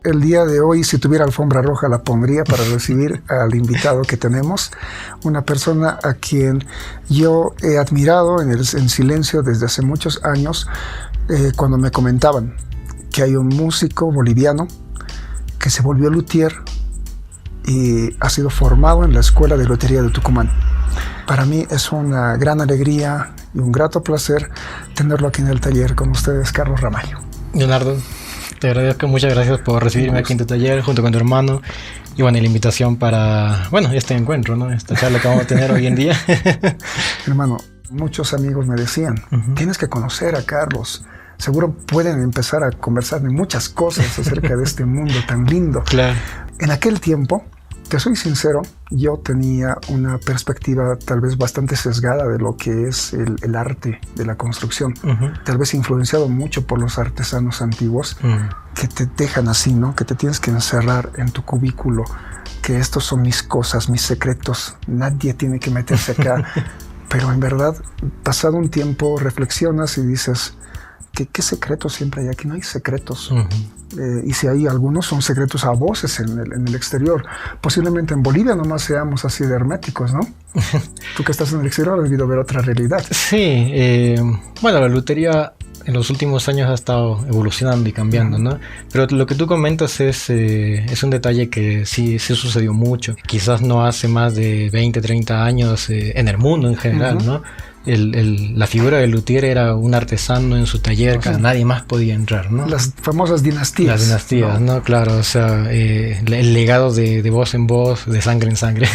el día de hoy, si tuviera alfombra roja, la pondría para recibir al invitado que tenemos, una persona a quien yo he admirado en silencio desde hace muchos años, cuando me comentaban que hay un músico boliviano que se volvió luthier y ha sido formado en la Escuela de Lutería de Tucumán. Para mí es una gran alegría y un grato placer tenerlo aquí en el taller con ustedes, Carlos Ramallo. Leonardo, te agradezco, muchas gracias por recibirme aquí en tu taller junto con tu hermano y bueno, la invitación para, bueno, este encuentro, ¿no? Esta charla que vamos a tener hoy en día. Hermano, muchos amigos me decían, tienes que conocer a Carlos. Seguro pueden empezar a conversar de muchas cosas acerca de este mundo tan lindo. Claro. En aquel tiempo, te soy sincero, yo tenía una perspectiva tal vez bastante sesgada de lo que es el arte de la construcción. Tal vez influenciado mucho por los artesanos antiguos que te dejan así, ¿no? Que te tienes que encerrar en tu cubículo, que estos son mis cosas, mis secretos, nadie tiene que meterse acá. Pero en verdad, pasado un tiempo, reflexionas y dices, ¿qué secretos siempre hay aquí? No hay secretos. Y si hay algunos, son secretos a voces en el exterior. Posiblemente en Bolivia nomás seamos así de herméticos, ¿no? Tú que estás en el exterior has debido ver otra realidad. Sí, bueno, la lutería en los últimos años ha estado evolucionando y cambiando, ¿no? Pero lo que tú comentas es un detalle que sí sucedió mucho. Quizás no hace más de 20, 30 años en el mundo en general, ¿no? La figura del luthier era un artesano en su taller, que nadie más podía entrar, ¿no? Las famosas dinastías. Las dinastías, ¿no? Claro, o sea, el legado de voz en voz, de sangre en sangre.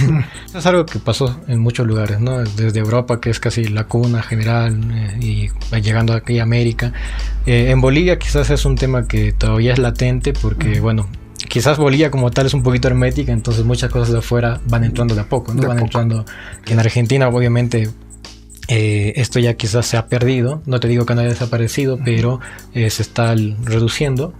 Es algo que pasó en muchos lugares, ¿no? Desde Europa, que es casi la cuna general, y llegando aquí a América. En Bolivia quizás es un tema que todavía es latente porque, bueno, quizás Bolivia como tal es un poquito hermética, entonces muchas cosas de afuera van entrando de a poco, ¿no? Entrando. En Argentina, obviamente, esto ya quizás se ha perdido, no te digo que no haya desaparecido, pero se está reduciendo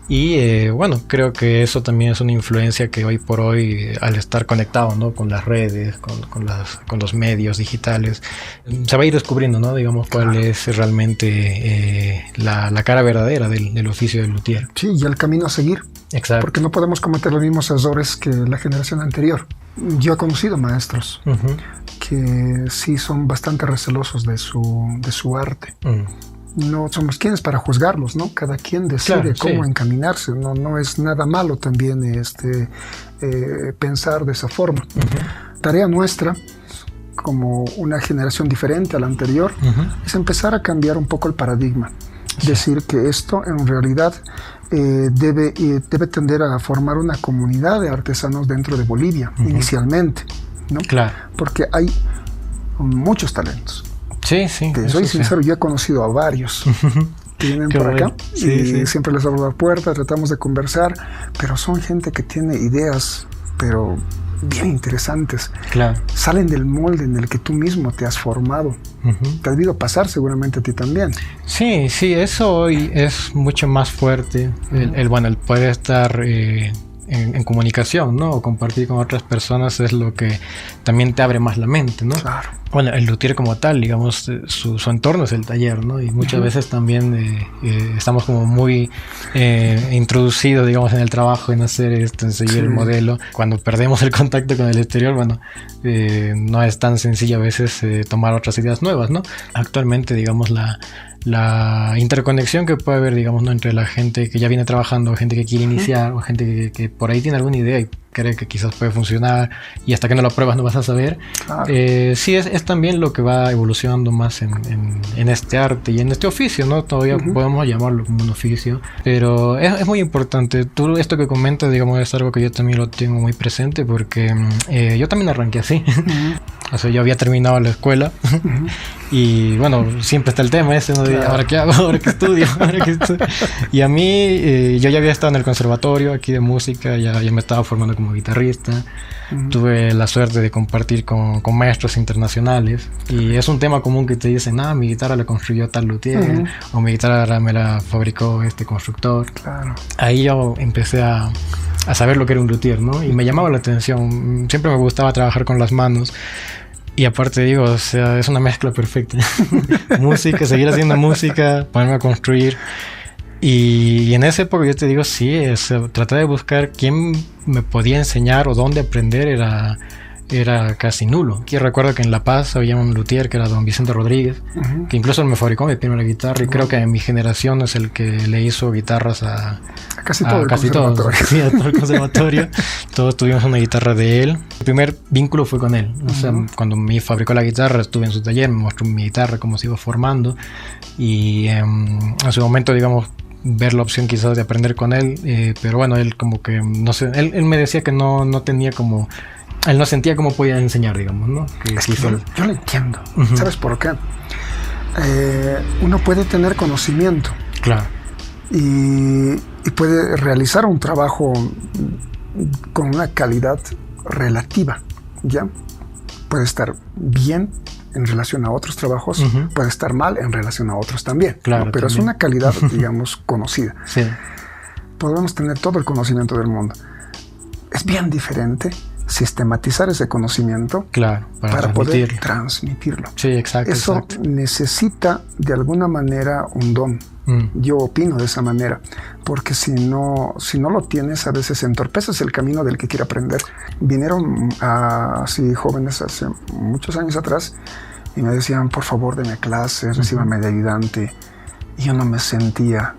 y bueno, creo que eso también es una influencia que hoy por hoy, al estar conectado, ¿no? Con las redes, con los medios digitales, se va a ir descubriendo, ¿no? Digamos, cuál es realmente la cara verdadera del oficio del luthier. Sí, y el camino a seguir. Exacto. Porque no podemos cometer los mismos errores que la generación anterior. Yo he conocido maestros que sí son bastante recelosos de su arte. No somos quienes para juzgarlos, ¿no? Cada quien decide cómo encaminarse. No es nada malo también pensar de esa forma. Tarea nuestra, como una generación diferente a la anterior, es empezar a cambiar un poco el paradigma. Decir que esto en realidad debe tender a formar una comunidad de artesanos dentro de Bolivia, inicialmente, ¿no? Claro. Porque hay muchos talentos. Sí, sí. Te soy sincero, yo he conocido a varios que vienen por acá y siempre les abro la puerta, tratamos de conversar, pero son gente que tiene ideas, pero bien interesantes. Claro. Salen del molde en el que tú mismo te has formado. Te ha debido pasar seguramente a ti también. Sí, eso hoy es mucho más fuerte, el poder estar en comunicación, ¿no? O compartir con otras personas es lo que también te abre más la mente, ¿no? Claro. Bueno, el luthier como tal, digamos, su entorno es el taller, ¿no? Y muchas veces también estamos como muy introducidos, digamos, en el trabajo, en hacer esto, en seguir el modelo. Cuando perdemos el contacto con el exterior, bueno, no es tan sencillo a veces tomar otras ideas nuevas, ¿no? Actualmente, digamos, la interconexión que puede haber, digamos, ¿no? Entre la gente que ya viene trabajando, gente que quiere iniciar, o gente que por ahí tiene alguna idea y cree que quizás puede funcionar y hasta que no lo pruebas no vas a saber. Claro. Sí, es también lo que va evolucionando más en este arte y en este oficio, ¿no? Todavía podemos llamarlo como un oficio, pero es muy importante. Tú esto que comentas, digamos, es algo que yo también lo tengo muy presente porque yo también arranqué así. O sea, yo había terminado la escuela y bueno, siempre está el tema ese, ¿no? De, ¿ahora qué hago? ¿Ahora qué estudio? Y a mí, yo ya había estado en el conservatorio aquí de música, ya me estaba formando como guitarrista. Tuve la suerte de compartir con maestros internacionales y es un tema común que te dicen, mi guitarra la construyó tal luthier o mi guitarra me la fabricó este constructor. Claro. Ahí yo empecé a saber lo que era un luthier, ¿no? Y me llamaba la atención, siempre me gustaba trabajar con las manos. Y aparte digo, o sea, es una mezcla perfecta. Música, seguir haciendo música, ponerme a construir. Y en esa época yo te digo, sí, tratar de buscar quién me podía enseñar o dónde aprender era casi nulo. Aquí recuerdo que en La Paz había un luthier que era don Vicente Rodríguez, que incluso me fabricó mi primera guitarra, y creo que en mi generación es el que le hizo guitarras a casi todo el conservatorio. Sí, a todo el conservatorio. Todos tuvimos una guitarra de él. El primer vínculo fue con él. O sea, cuando me fabricó la guitarra, estuve en su taller, me mostró mi guitarra, cómo se iba formando, y en su momento, digamos, ver la opción quizás de aprender con él, pero bueno, él como que, no sé, él me decía que no tenía como... Él no sentía cómo podía enseñar, digamos, ¿no? Es que yo lo entiendo. ¿Sabes por qué? Uno puede tener conocimiento. Claro. Y puede realizar un trabajo con una calidad relativa, ¿ya? Puede estar bien en relación a otros trabajos, puede estar mal en relación a otros también. Claro, ¿no? Pero también. es una calidad, digamos, conocida. Sí. Podemos tener todo el conocimiento del mundo. Es bien diferente sistematizar ese conocimiento, claro, para poder transmitirlo. Sí, exacto. Eso necesita de alguna manera un don. Yo opino de esa manera, porque si no lo tienes, a veces entorpeces el camino del que quiere aprender. Vinieron así jóvenes hace muchos años atrás y me decían, por favor, deme clases, recíbame de ayudante. Y yo no me sentía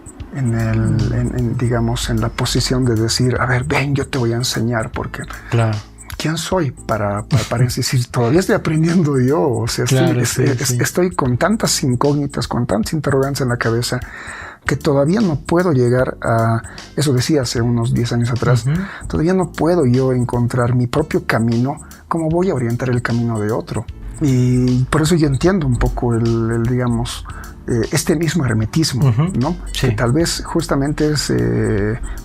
digamos, en la posición de decir, a ver, ven, yo te voy a enseñar, porque... Claro. ¿Quién soy para decir, todavía estoy aprendiendo yo? O sea, estoy con tantas incógnitas, con tantas interrogantes en la cabeza, que todavía no puedo llegar a... Eso decía hace unos 10 años atrás. Todavía no puedo yo encontrar mi propio camino. ¿Cómo voy a orientar el camino de otro? Y por eso yo entiendo un poco digamos... este mismo hermetismo, ¿no? Sí. Que tal vez justamente es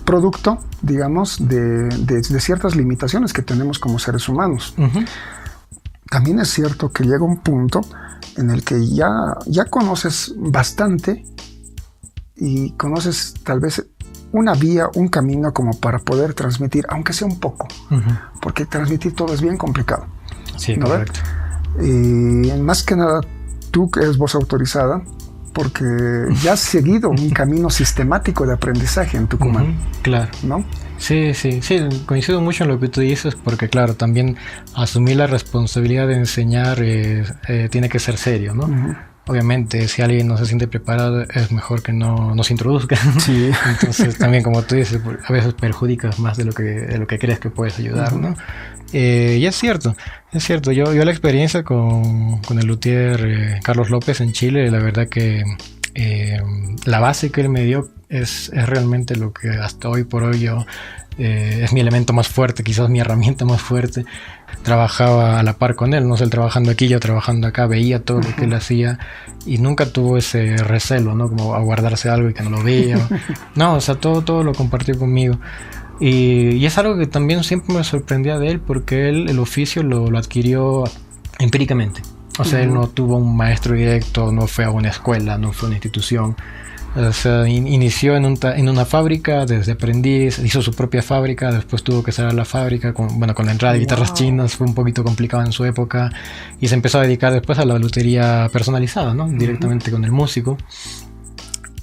producto, digamos, de ciertas limitaciones que tenemos como seres humanos. También es cierto que llega un punto en el que ya conoces bastante y conoces tal vez una vía, un camino como para poder transmitir, aunque sea un poco, porque transmitir todo es bien complicado. Sí, ¿no? correcto. Y más que nada, tú que eres voz autorizada, porque ya has seguido un camino sistemático de aprendizaje en Tucumán. Claro. ¿No? Sí, coincido mucho en lo que tú dices, porque claro, también asumir la responsabilidad de enseñar tiene que ser serio, ¿no? Obviamente, si alguien no se siente preparado, es mejor que no se introduzca. Sí. Entonces, también, como tú dices, a veces perjudicas más de lo que crees que puedes ayudar, ¿no? Y es cierto. Yo la experiencia con el luthier Carlos López en Chile, la verdad que la base que él me dio es realmente lo que hasta hoy por hoy es mi elemento más fuerte, quizás mi herramienta más fuerte. Trabajaba a la par con él, no sé, él trabajando aquí, yo trabajando acá, veía todo lo que él hacía y nunca tuvo ese recelo, ¿no? Como a guardarse algo y que no lo vea. No, o sea, todo lo compartió conmigo. Y es algo que también siempre me sorprendía de él, porque él el oficio lo adquirió empíricamente. O sea, él no tuvo un maestro directo, no fue a una escuela, no fue a una institución. O sea, inició en una fábrica desde aprendiz, hizo su propia fábrica, después tuvo que cerrar la fábrica con la entrada de guitarras chinas, fue un poquito complicado en su época, y se empezó a dedicar después a la lutería personalizada, ¿no? Directamente con el músico.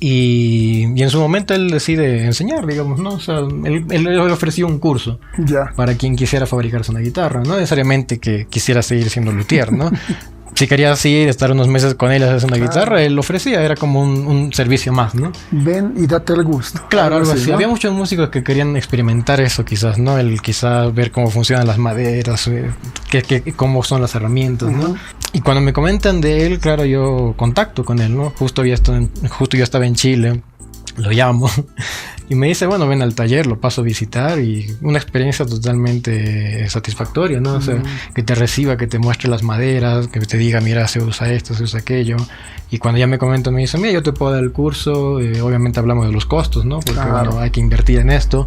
Y en su momento él decide enseñar, digamos, ¿no? O sea, él ofreció un curso para quien quisiera fabricarse una guitarra, no necesariamente que quisiera seguir siendo luthier, ¿no? Si querías ir, estar unos meses con él y hacer una guitarra, él lo ofrecía, era como un servicio más, ¿no? Ven y date el gusto. Claro, algo así. ¿No? Había muchos músicos que querían experimentar eso quizás, ¿no? El quizás ver cómo funcionan las maderas, cómo son las herramientas, ¿no? Y cuando me comentan de él, claro, yo contacto con él, ¿no? Justo yo estaba en Chile, lo llamo y me dice, bueno, ven al taller, lo paso a visitar, y una experiencia totalmente satisfactoria, ¿no? O sea, que te reciba, que te muestre las maderas, que te diga, mira, se usa esto, se usa aquello. Y cuando ya me comentan, me dicen, mira, yo te puedo dar el curso, obviamente hablamos de los costos, ¿no? Porque bueno, hay que invertir en esto.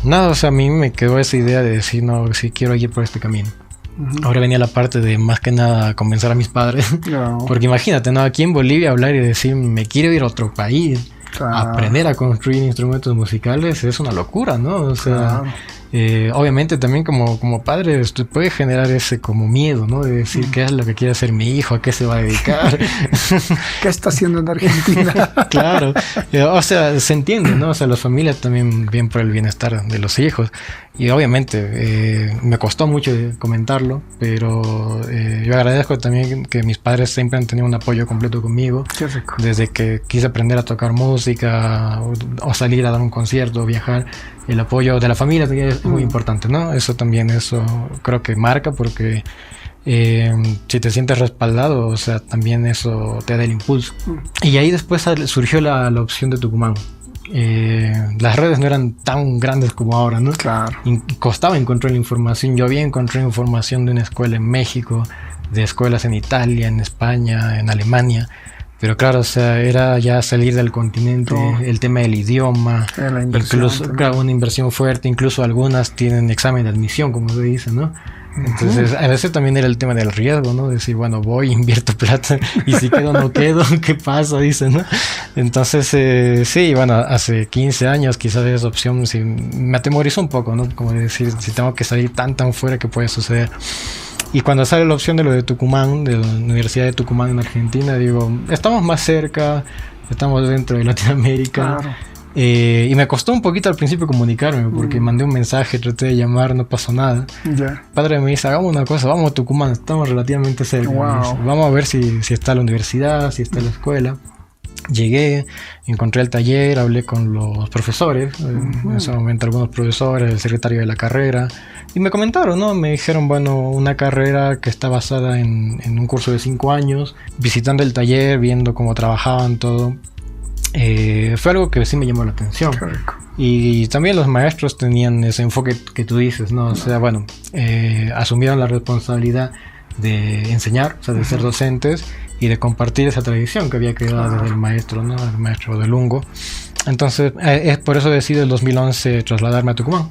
Nada, o sea, a mí me quedó esa idea de decir, no, sí quiero ir por este camino. Ahora venía la parte de más que nada convencer a mis padres. Porque imagínate, ¿no? Aquí en Bolivia hablar y decir, me quiero ir a otro país, aprender a construir instrumentos musicales, es una locura, ¿no? O sea, obviamente también como padre usted puede generar ese como miedo, ¿no? De decir qué es lo que quiere hacer mi hijo, a qué se va a dedicar. ¿Qué está haciendo en Argentina? Claro, o sea, se entiende, ¿no? O sea, las familias también ven por el bienestar de los hijos. Y obviamente me costó mucho comentarlo, pero yo agradezco también que mis padres siempre han tenido un apoyo completo conmigo. Qué rico. Desde que quise aprender a tocar música o salir a dar un concierto o viajar, el apoyo de la familia es muy importante, ¿no? Eso creo que marca porque si te sientes respaldado, o sea, también eso te da el impulso. Y ahí después surgió la opción de Tucumán. Las redes no eran tan grandes como ahora, ¿no? Claro. Costaba encontrar la información. Yo había encontrado información de una escuela en México, de escuelas en Italia, en España, en Alemania. Pero claro, o sea, era ya salir del continente, el tema del idioma, incluso claro, una inversión fuerte, incluso algunas tienen examen de admisión, como se dice, ¿no? Entonces, a veces también era el tema del riesgo, ¿no? Decir, bueno, voy, invierto plata, y si quedo o no quedo, ¿qué pasa? Dicen, ¿no? Entonces, sí, bueno, hace 15 años quizás esa opción sí, me atemorizó un poco, ¿no? Como decir, si tengo que salir tan fuera, ¿qué puede suceder? Y cuando sale la opción de lo de Tucumán, de la Universidad de Tucumán en Argentina, digo, estamos más cerca, estamos dentro de Latinoamérica. Claro. Y me costó un poquito al principio comunicarme, porque mandé un mensaje, traté de llamar, no pasó nada. Yeah. El padre me dice, hagamos una cosa, vamos a Tucumán, estamos relativamente cerca. Wow. Vamos a ver si está la universidad, si está la escuela. Llegué, encontré el taller, hablé con los profesores, en ese momento algunos profesores, el secretario de la carrera, y me comentaron, ¿no? Me dijeron, bueno, una carrera que está basada en un curso de 5 años, visitando el taller, viendo cómo trabajaban, todo. Fue algo que sí me llamó la atención. Y también los maestros tenían ese enfoque que tú dices, ¿no? O sea, bueno, asumieron la responsabilidad de enseñar, o sea, de ser docentes y de compartir esa tradición que había quedado desde el maestro, ¿no? El maestro de Lungo. Entonces, es por eso decidí en el 2011 trasladarme a Tucumán,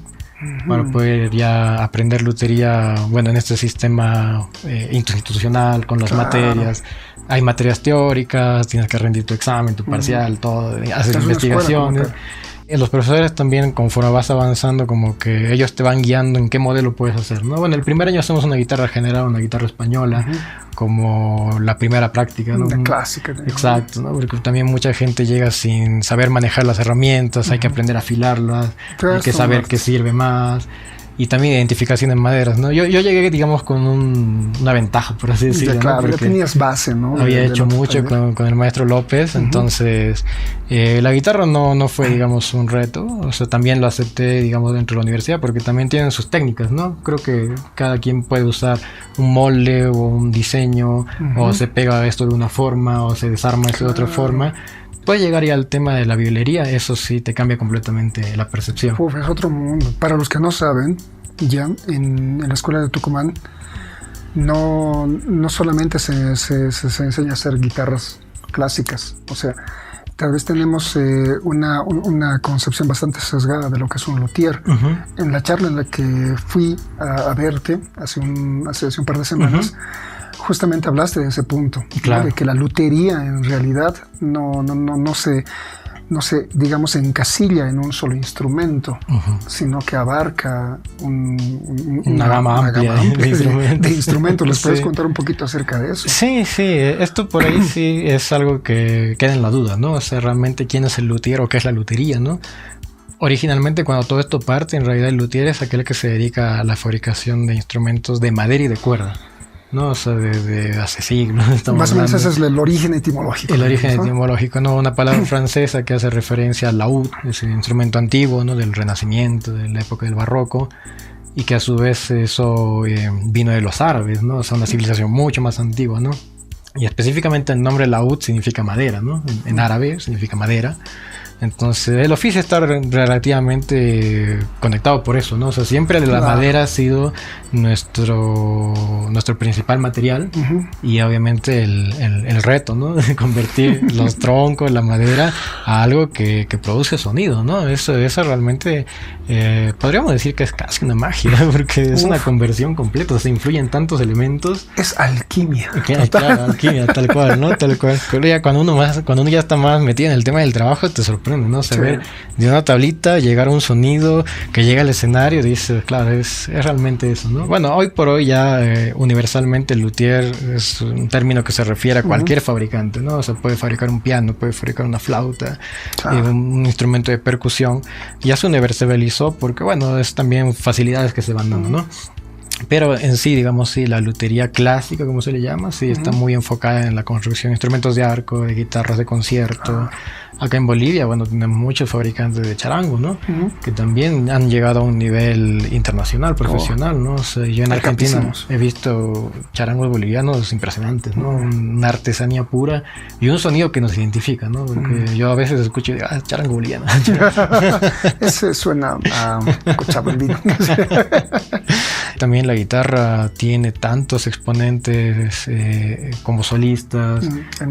para poder ya aprender lutería, bueno, en este sistema institucional, con las materias. Hay materias teóricas, tienes que rendir tu examen, tu parcial, todo, hacer investigaciones. Los profesores también, conforme vas avanzando, como que ellos te van guiando en qué modelo puedes hacer, ¿no? Bueno, el primer año hacemos una guitarra general, una guitarra española, como la primera práctica, ¿no? La clásica. Exacto, ¿no? Porque también mucha gente llega sin saber manejar las herramientas, hay que aprender a afilarlas, hay que saber qué sirve más. Y también identificación en maderas, ¿no? Yo llegué, digamos, con una ventaja, por así decirlo. Claro, ¿no? ya tenías base, ¿no? Había hecho mucho con el maestro López, entonces la guitarra no fue, digamos, un reto. O sea, también lo acepté, digamos, dentro de la universidad, porque también tienen sus técnicas, ¿no? Creo que cada quien puede usar un molde o un diseño, o se pega esto de una forma, o se desarma esto de otra forma. Puede llegar ya al tema de la violería, eso sí te cambia completamente la percepción. Uf, es otro mundo. Para los que no saben, ya en la escuela de Tucumán no solamente se enseña a hacer guitarras clásicas, o sea, tal vez tenemos una concepción bastante sesgada de lo que es un luthier. En la charla en la que fui a verte hace un par de semanas, justamente hablaste de ese punto, claro, ¿no? De que la lutería en realidad no se, digamos, encasilla en un solo instrumento, sino que abarca una gama amplia de instrumentos. ¿Les puedes contar un poquito acerca de eso? Sí, esto por ahí sí es algo que queda en la duda, ¿no? O sea, realmente quién es el luthier o qué es la lutería, ¿no? Originalmente, cuando todo esto parte, en realidad el luthier es aquel que se dedica a la fabricación de instrumentos de madera y de cuerda, ¿no? O sea, desde hace siglos. Más o menos ese es el origen etimológico. El origen etimológico, ¿no? Una palabra francesa que hace referencia al laúd, ese instrumento antiguo, ¿no? Del Renacimiento, de la época del Barroco, y que a su vez eso vino de los árabes, ¿no? O sea, una civilización mucho más antigua, ¿no? Y específicamente el nombre laúd significa madera, ¿no? En árabe significa madera. Entonces el oficio está relativamente conectado por eso, ¿no? O sea, siempre la madera ha sido nuestro principal material, y obviamente el reto, ¿no? De convertir los troncos, la madera, a algo que produce sonido, ¿no? Eso realmente podríamos decir que es casi una magia, porque es una conversión completa, o sea, influyen tantos elementos. Es alquimia. Claro, alquimia, tal cual, ¿no? Tal cual. Pero ya cuando uno ya está más metido en el tema del trabajo, te sorprende sorprende, ¿no? Saber de una tablita llegar a un sonido que llega al escenario, dices, claro, es realmente eso, ¿no? Bueno, hoy por hoy ya universalmente el luthier es un término que se refiere a cualquier fabricante, ¿no? O sea, puede fabricar un piano, puede fabricar una flauta, un instrumento de percusión. Ya se universalizó porque, bueno, es también facilidades que se van dando, ¿no? Pero en sí, digamos, sí, la lutería clásica, como se le llama, sí, está muy enfocada en la construcción de instrumentos de arco, de guitarras de concierto. Acá en Bolivia, bueno, tenemos muchos fabricantes de charango, ¿no? Que también han llegado a un nivel internacional, profesional, ¿no? O sea, yo en Argentina he visto charangos bolivianos impresionantes, ¿no? Una artesanía pura y un sonido que nos identifica, ¿no? Porque yo a veces escucho y digo, charango boliviano. Ese suena a cochabambino. También la guitarra tiene tantos exponentes como solistas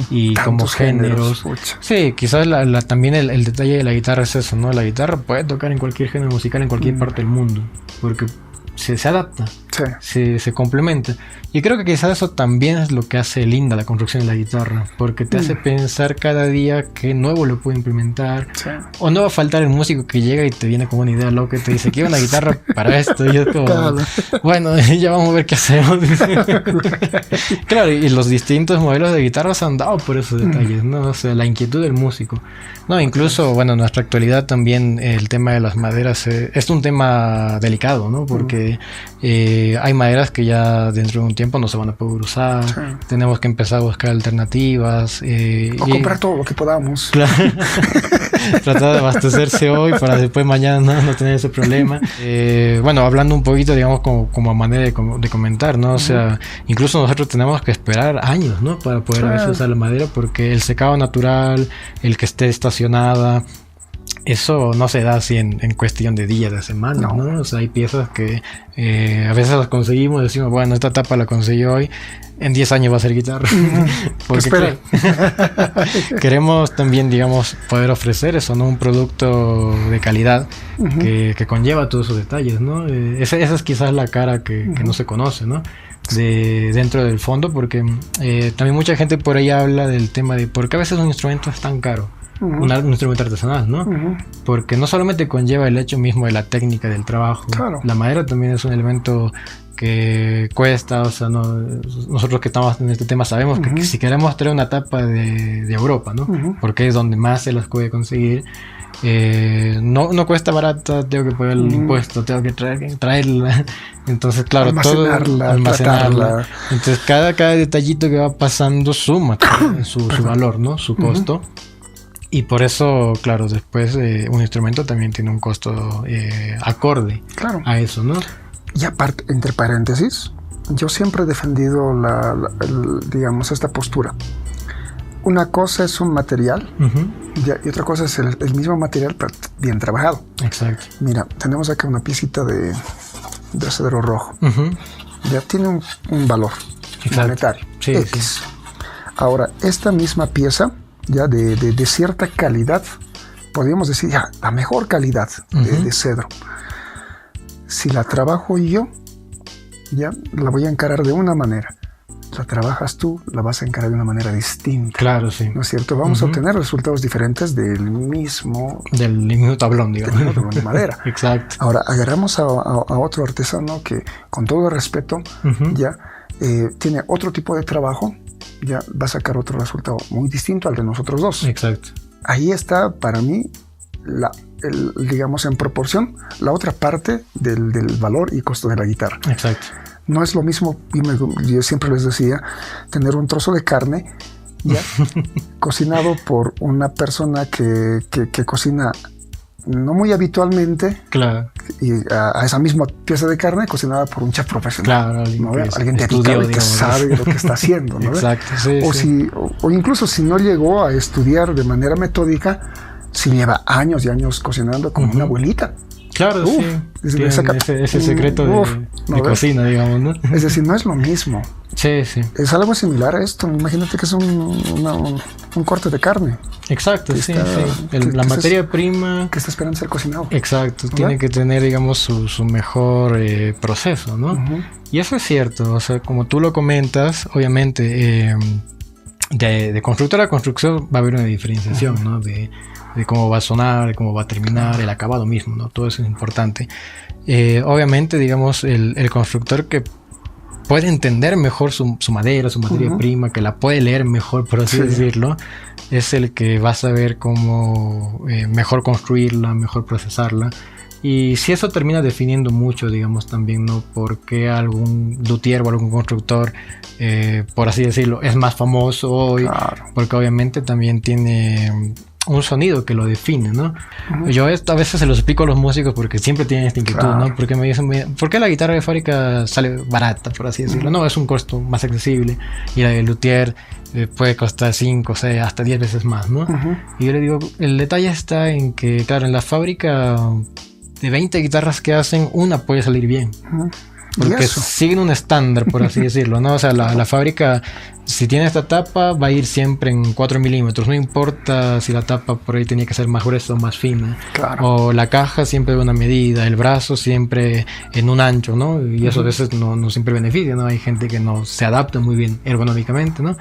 y como géneros. Sí, quizás también el detalle de la guitarra es eso, ¿no? La guitarra puede tocar en cualquier género musical en cualquier parte del mundo, porque se adapta, se complementa. Y creo que quizás eso también es lo que hace linda la construcción de la guitarra, porque te hace pensar cada día qué nuevo lo puedo implementar. O no va a faltar el músico que llega y te viene con una idea loca y te dice, quiero una guitarra para esto. Y es como, bueno, ya vamos a ver qué hacemos. Claro, y los distintos modelos de guitarras han dado por esos detalles, ¿no? O sea, la inquietud del músico. No, incluso, bueno, en nuestra actualidad también el tema de las maderas es un tema delicado, ¿no? Porque hay maderas que ya dentro de un tiempo no se van a poder usar. Tenemos que empezar a buscar alternativas. O comprar todo lo que podamos. Claro. Tratar de abastecerse hoy para después mañana no tener ese problema. Bueno, hablando un poquito, digamos, como a manera de comentar, ¿no? O sea, incluso nosotros tenemos que esperar años, ¿no? Para poder a veces usar la madera, porque el secado natural, el que esté estacionada, eso no se da así en cuestión de días, de semanas, ¿no? O sea, hay piezas que a veces las conseguimos y decimos, bueno, esta tapa la conseguí hoy, en 10 años va a ser guitarra. Porque claro, queremos también, digamos, poder ofrecer eso, ¿no? Un producto de calidad que conlleva todos esos detalles, ¿no? Esa es quizás la cara que no se conoce, ¿no? Dentro del fondo, porque también mucha gente por ahí habla del tema de por qué a veces un instrumento es tan caro. Un instrumento artesanal, ¿no? Porque no solamente conlleva el hecho mismo de la técnica del trabajo, la madera también es un elemento que cuesta, o sea, nosotros que estamos en este tema sabemos que si queremos traer una tapa de Europa, ¿no? Porque es donde más se las puede conseguir, no cuesta barata, tengo que pagar el impuesto, tengo que traerla, entonces claro, almacenarla. Entonces cada detallito que va pasando suma su valor, ¿no? Su costo. Y por eso, claro, después un instrumento también tiene un costo acorde a eso, ¿no? Y aparte, entre paréntesis, yo siempre he defendido digamos, esta postura. Una cosa es un material y otra cosa es el mismo material, pero bien trabajado. Exacto. Mira, tenemos acá una piecita de acero rojo. Ya tiene un valor monetario, X. Ahora, esta misma pieza, ya de cierta calidad, podríamos decir ya la mejor calidad de cedro. Si la trabajo yo, ya la voy a encarar de una manera. La trabajas tú, la vas a encarar de una manera distinta. Claro, sí. ¿No es cierto? Vamos a obtener resultados diferentes del mismo tablón, digamos. Del mismo tablón de madera. Exacto. Ahora, agarramos a otro artesano que, con todo el respeto, ya tiene otro tipo de trabajo, ya va a sacar otro resultado muy distinto al de nosotros dos. Exacto. Ahí está, para mí, digamos, en proporción, la otra parte del valor y costo de la guitarra. Exacto. No es lo mismo, yo siempre les decía, tener un trozo de carne ya cocinado por una persona que cocina no muy habitualmente, y a esa misma pieza de carne cocinada por un chef profesional, alguien dedicado y que sabe lo que está haciendo, ¿no? Exacto, sí, o incluso si no llegó a estudiar de manera metódica, si lleva años y años cocinando como una abuelita. Claro, sí. Ese secreto de cocina, digamos, ¿no? Es decir, no es lo mismo. Sí. Es algo similar a esto. Imagínate que es un corte de carne. Exacto, sí. La materia prima que está esperando ser cocinado. Exacto, tiene que tener, digamos, su mejor proceso, ¿no? Y eso es cierto, o sea, como tú lo comentas, obviamente, de constructor a construcción va a haber una diferenciación, ¿no? De cómo va a sonar, de cómo va a terminar, el acabado mismo, ¿no? Todo eso es importante. Obviamente, digamos, el constructor que puede entender mejor su madera, su materia prima, que la puede leer mejor, por así decirlo, es el que va a saber cómo mejor construirla, mejor procesarla. Y si eso termina definiendo mucho, digamos, también, ¿no? Porque algún luthier o algún constructor, por así decirlo, es más famoso hoy, porque obviamente también tiene un sonido que lo define, ¿no? Yo a veces se los explico a los músicos porque siempre tienen esta inquietud, ¿no? Porque me dicen, ¿por qué la guitarra de fábrica sale barata, por así decirlo? No, es un costo más accesible, y la de luthier puede costar 5, 6, hasta 10 veces más, ¿no? Y yo le digo, el detalle está en que, claro, en la fábrica de 20 guitarras que hacen, una puede salir bien. Porque siguen un estándar, por así decirlo, ¿no? O sea, la fábrica, si tiene esta tapa, va a ir siempre en 4 milímetros. No importa si la tapa por ahí tenía que ser más gruesa o más fina. O la caja siempre de una medida, el brazo siempre en un ancho, ¿no? Y eso a veces no siempre beneficia, ¿no? Hay gente que no se adapta muy bien ergonómicamente, ¿no?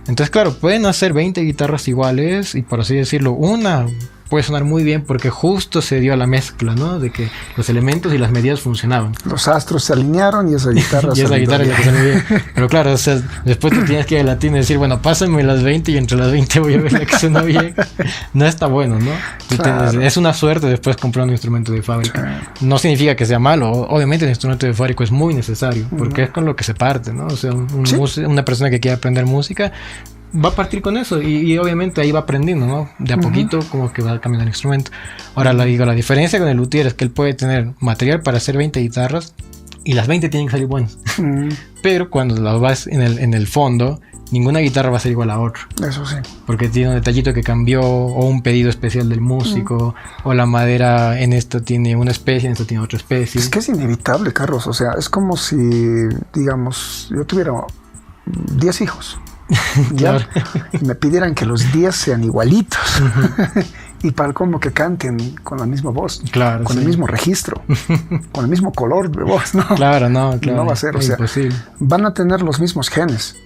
Entonces, claro, pueden hacer 20 guitarras iguales y, por así decirlo, una puede sonar muy bien porque justo se dio la mezcla, ¿no? De que los elementos y las medidas funcionaban. Los astros se alinearon y esa guitarra y esa guitarra es la que salió bien. Pero claro, o sea, después te tienes que ir a la tienda y decir, bueno, pásame las 20 y entre las 20 voy a ver la que suena bien. No está bueno, ¿no? Es una suerte después comprar un instrumento de fábrica. No significa que sea malo. Obviamente el instrumento de fábrica es muy necesario porque es con lo que se parte, ¿no? O sea, una persona que quiere aprender música va a partir con eso y obviamente ahí va aprendiendo, ¿no? De a poquito como que va cambiando el instrumento. Ahora la diferencia con el luthier es que él puede tener material para hacer 20 guitarras y las 20 tienen que salir buenas. Pero cuando las vas en el fondo, ninguna guitarra va a ser igual a otra. Eso sí. Porque tiene un detallito que cambió, o un pedido especial del músico, o la madera en esto tiene una especie, en esto tiene otra especie. Es que es inevitable, Carlos. O sea, es como si, digamos, yo tuviera 10 hijos. ¿Ya? Claro. Y me pidieran que los 10 sean igualitos y para como que canten con la misma voz, con el mismo registro, con el mismo color de voz, ¿no? Claro, no va a ser, o sea, imposible. Van a tener los mismos genes,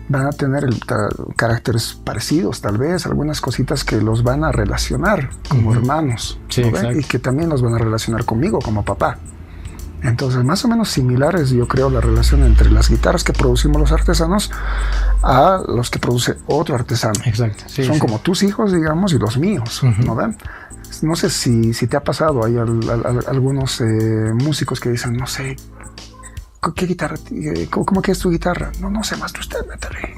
van a tener caracteres parecidos, tal vez, algunas cositas que los van a relacionar como hermanos, ¿no? Y que también los van a relacionar conmigo como papá. Entonces, más o menos similares, yo creo, la relación entre las guitarras que producimos los artesanos a los que produce otro artesano. Exacto. Sí, son como tus hijos, digamos, y los míos, ¿no ven? No sé si te ha pasado, hay algunos músicos que dicen, no sé, ¿qué guitarra? ¿Cómo que es tu guitarra? No sé, más usted, métale.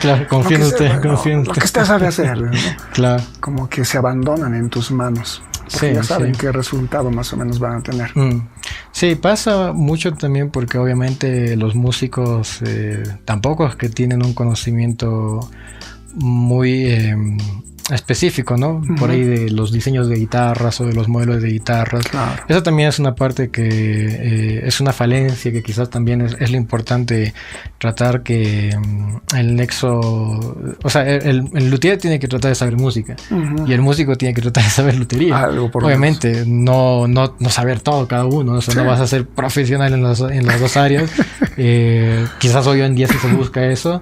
Claro, confía en usted, confía en usted. Lo que usted sabe hacer, ¿no? Claro. Como que se abandonan en tus manos. Porque ya saben qué resultado más o menos van a tener. Sí, pasa mucho también porque obviamente los músicos tampoco es que tienen un conocimiento muy específico, ¿no? Por ahí de los diseños de guitarras o de los modelos de guitarras. Claro. Eso también es una parte que es una falencia que quizás también es lo importante tratar que el nexo, o sea, el luthier tiene que tratar de saber música y el músico tiene que tratar de saber lutería. Obviamente, no saber todo cada uno, o sea, no vas a ser profesional en las dos áreas. Quizás hoy en día sí se busca eso,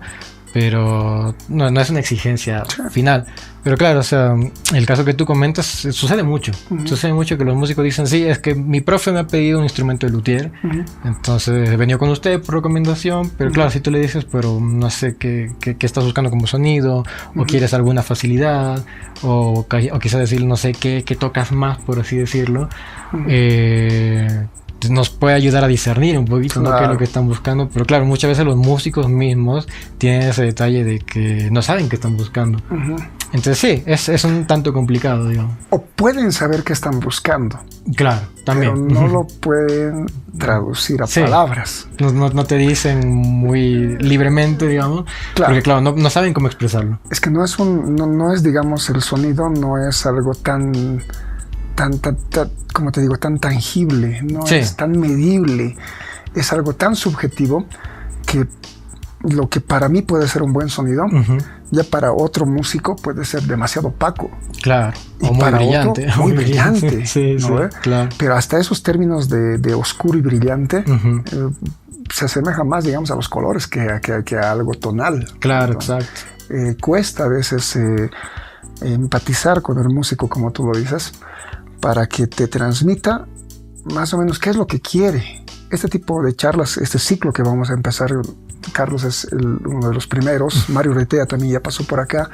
pero no es una exigencia final. Pero claro, o sea, el caso que tú comentas sucede mucho. Sucede mucho que los músicos dicen, sí, es que mi profe me ha pedido un instrumento de luthier, entonces he venido con usted por recomendación, pero claro, si tú le dices, pero no sé qué estás buscando como sonido, o quieres alguna facilidad, o quizás decir, no sé, qué tocas más, por así decirlo, nos puede ayudar a discernir un poquito, ¿no? Qué es lo que están buscando. Pero claro, muchas veces los músicos mismos tienen ese detalle de que no saben qué están buscando. Entonces sí, es un tanto complicado, digamos. O pueden saber qué están buscando. Claro, también. Pero no lo pueden traducir a palabras. No te dicen muy libremente, digamos. Claro. Porque claro, no saben cómo expresarlo. Es que no es, digamos, el sonido no es algo tan como te digo, tan tangible, no es tan medible, es algo tan subjetivo que lo que para mí puede ser un buen sonido, ya para otro músico puede ser demasiado opaco. Claro, y muy para brillante. Otro, muy brillante. Sí, ¿no? Claro. Pero hasta esos términos de oscuro y brillante se asemeja más, digamos, a los colores que a algo tonal. Claro, exacto. cuesta a veces empatizar con el músico, como tú lo dices, para que te transmita más o menos qué es lo que quiere. Este tipo de charlas, este ciclo que vamos a empezar, Carlos es uno de los primeros, Mario Retea también ya pasó por acá,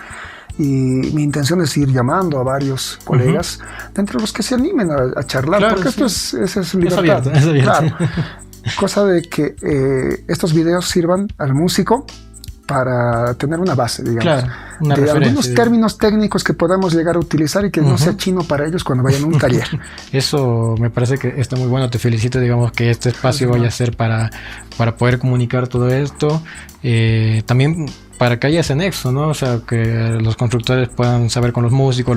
y mi intención es ir llamando a varios colegas, de entre los que se animen a charlar, claro, porque esto es libertad. Es abierto. Claro. Cosa de que estos videos sirvan al músico para tener una base, digamos, claro, una de algunos términos técnicos que podamos llegar a utilizar y que no sea chino para ellos cuando vayan a un taller. Eso me parece que está muy bueno. Te felicito, digamos, que este espacio vaya a ser para poder comunicar todo esto. También para que haya ese nexo, ¿no? O sea, que los constructores puedan saber con los músicos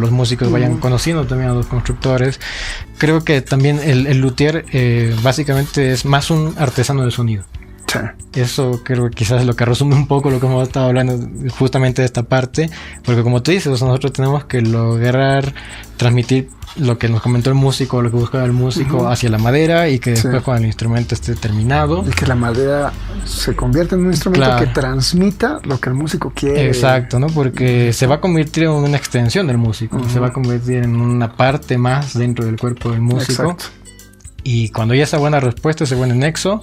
vayan conociendo también a los constructores. Creo que también el luthier básicamente es más un artesano del sonido. Sí. Eso creo que quizás es lo que resume un poco lo que hemos estado hablando justamente de esta parte, porque como tú dices, nosotros tenemos que lograr transmitir lo que nos comentó el músico, lo que buscaba el músico hacia la madera, y que después cuando el instrumento esté terminado, y que la madera se convierta en un instrumento que transmita lo que el músico quiere. Exacto, ¿no? Porque se va a convertir en una extensión del músico, se va a convertir en una parte más dentro del cuerpo del músico. Exacto. Y cuando haya esa buena respuesta, ese buen nexo,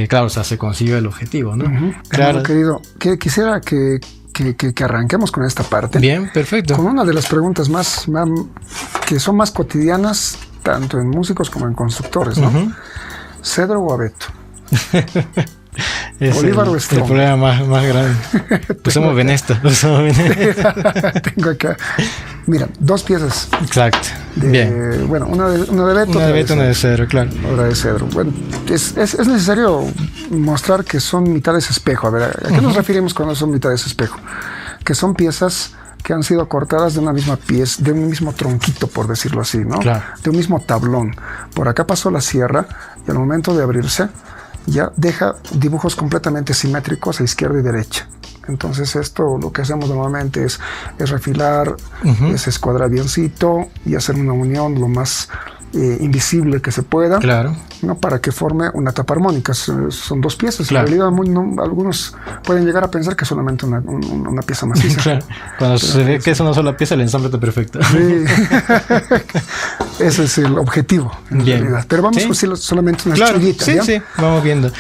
claro, o sea, se consigue el objetivo, ¿no? Claro, querido, quisiera que arranquemos con esta parte. Bien, perfecto. Con una de las preguntas que son más cotidianas, tanto en músicos como en constructores, ¿no? ¿Cedro o abeto? Es Bolívar o Strong. El problema más grande. Pues somos Venesta. Tengo acá. Mira, 2 piezas. Exacto. Bien. Bueno, una de abeto. Una de abeto, una de cedro, claro. Otra de cedro. Bueno, es necesario mostrar que son mitades espejo. A ver, ¿a qué nos referimos cuando son mitades espejo? Que son piezas que han sido cortadas de una misma pieza, de un mismo tronquito, por decirlo así, ¿no? Claro. De un mismo tablón. Por acá pasó la sierra y al momento de abrirse ya deja dibujos completamente simétricos a izquierda y derecha. Entonces esto lo que hacemos normalmente es refilar ese escuadravioncito y hacer una unión lo más invisible que se pueda, claro, ¿no? Para que forme una tapa armónica. Son 2 piezas. Claro. En realidad algunos pueden llegar a pensar que solamente una pieza maciza. Claro. Cuando se ve que es una sola pieza, el ensamble está perfecto. Sí. Ese es el objetivo, en realidad. Pero vamos a decir solamente unas chullitas. Sí, vamos viendo.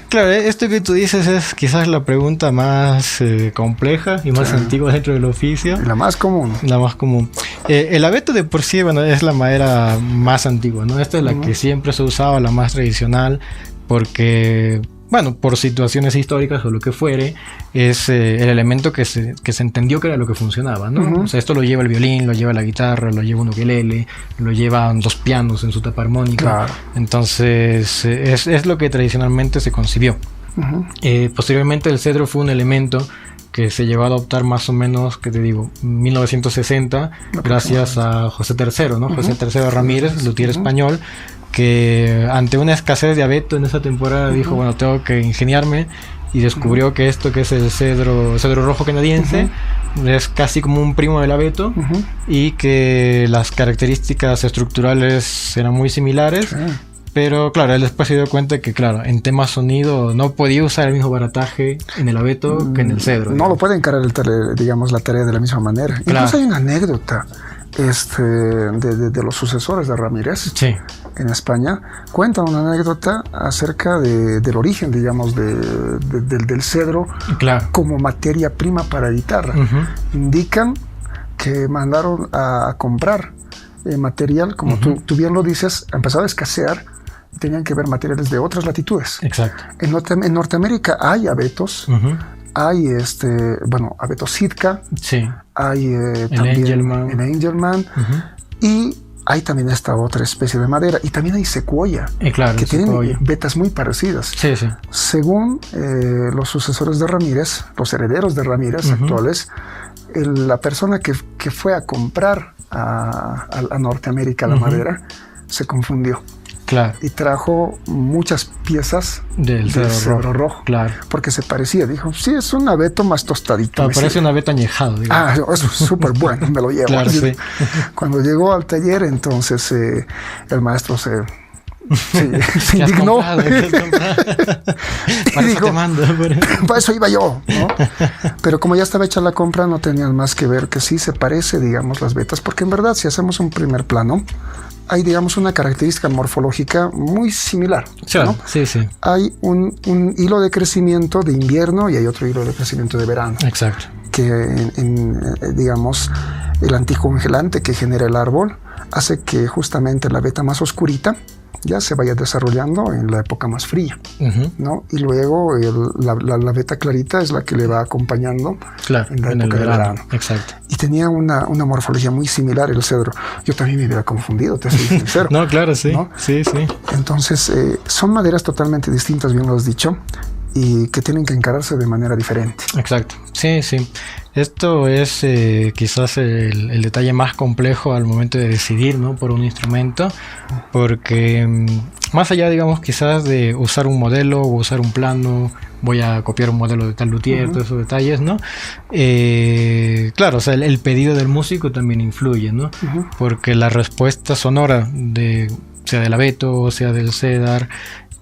Claro, esto que tú dices es quizás la pregunta más compleja y más antigua dentro del oficio. La más común. La más común. El abeto de por sí, bueno, es la madera más antigua, ¿no? Esta es la que siempre se usaba, la más tradicional, porque, bueno, por situaciones históricas o lo que fuere, es el elemento que se entendió que era lo que funcionaba, ¿no? O sea, esto lo lleva el violín, lo lleva la guitarra, lo lleva un ukelele, lo llevan 2 pianos en su tapa armónica. Claro. Entonces, es lo que tradicionalmente se concibió. Posteriormente, el cedro fue un elemento que se llegó a adoptar más o menos, ¿qué te digo? 1960, gracias a José III, ¿no? José III Ramírez, luthier español, que ante una escasez de abeto en esa temporada dijo, bueno, tengo que ingeniarme, y descubrió que esto que es el cedro rojo canadiense es casi como un primo del abeto, y que las características estructurales eran muy similares. Pero claro, él después se dio cuenta que, claro, en tema sonido no podía usar el mismo barataje en el abeto que en el cedro. No lo puede encarar, digamos, la tarea de la misma manera. Claro. Incluso hay una anécdota de los sucesores de Ramírez en España. Cuentan una anécdota acerca del origen, digamos, del cedro como materia prima para guitarra. Indican que mandaron a comprar material, como tú bien lo dices, empezaba a escasear. Tenían que ver materiales de otras latitudes. Exacto. En Norteamérica hay abetos, hay abeto Sitka, hay también el Angelman, y hay también esta otra especie de madera, y también hay secuoya, que tienen vetas muy parecidas. Según los sucesores de Ramírez, los herederos de Ramírez actuales, la persona que fue a comprar a Norteamérica la madera se confundió. Claro. Y trajo muchas piezas del cedro rojo. Claro. Porque se parecía. Dijo, sí, es un abeto más tostadito. Parece un abeto añejado. Digamos. Eso es súper bueno, me lo llevo. Claro, sí. Cuando llegó al taller, entonces el maestro se Sí, se indignó. Para eso te mando. Para eso iba yo, ¿no? Pero como ya estaba hecha la compra, no tenían más que ver que sí se parece, digamos, las vetas, porque en verdad, si hacemos un primer plano, hay, digamos, una característica morfológica muy similar, ¿no? Sí. Hay un hilo de crecimiento de invierno y hay otro hilo de crecimiento de verano. Exacto. Que, digamos, el anticongelante que genera el árbol hace que justamente la veta más oscurita ya se vaya desarrollando en la época más fría, ¿no? Y luego la veta clarita es la que le va acompañando en la época de verano. Exacto. Y tenía una morfología muy similar el cedro. Yo también me hubiera confundido, te soy sincero. No, claro, sí. ¿No? Sí. Entonces, son maderas totalmente distintas, bien lo has dicho, y que tienen que encararse de manera diferente. Exacto, sí. Esto es quizás el detalle más complejo al momento de decidir, ¿no?, por un instrumento, porque más allá, digamos, quizás de usar un modelo o usar un plano, voy a copiar un modelo de tal luthier, todos esos detalles, ¿no? Claro, o sea, el pedido del músico también influye, ¿no? Porque la respuesta sonora sea del abeto o sea del cedar,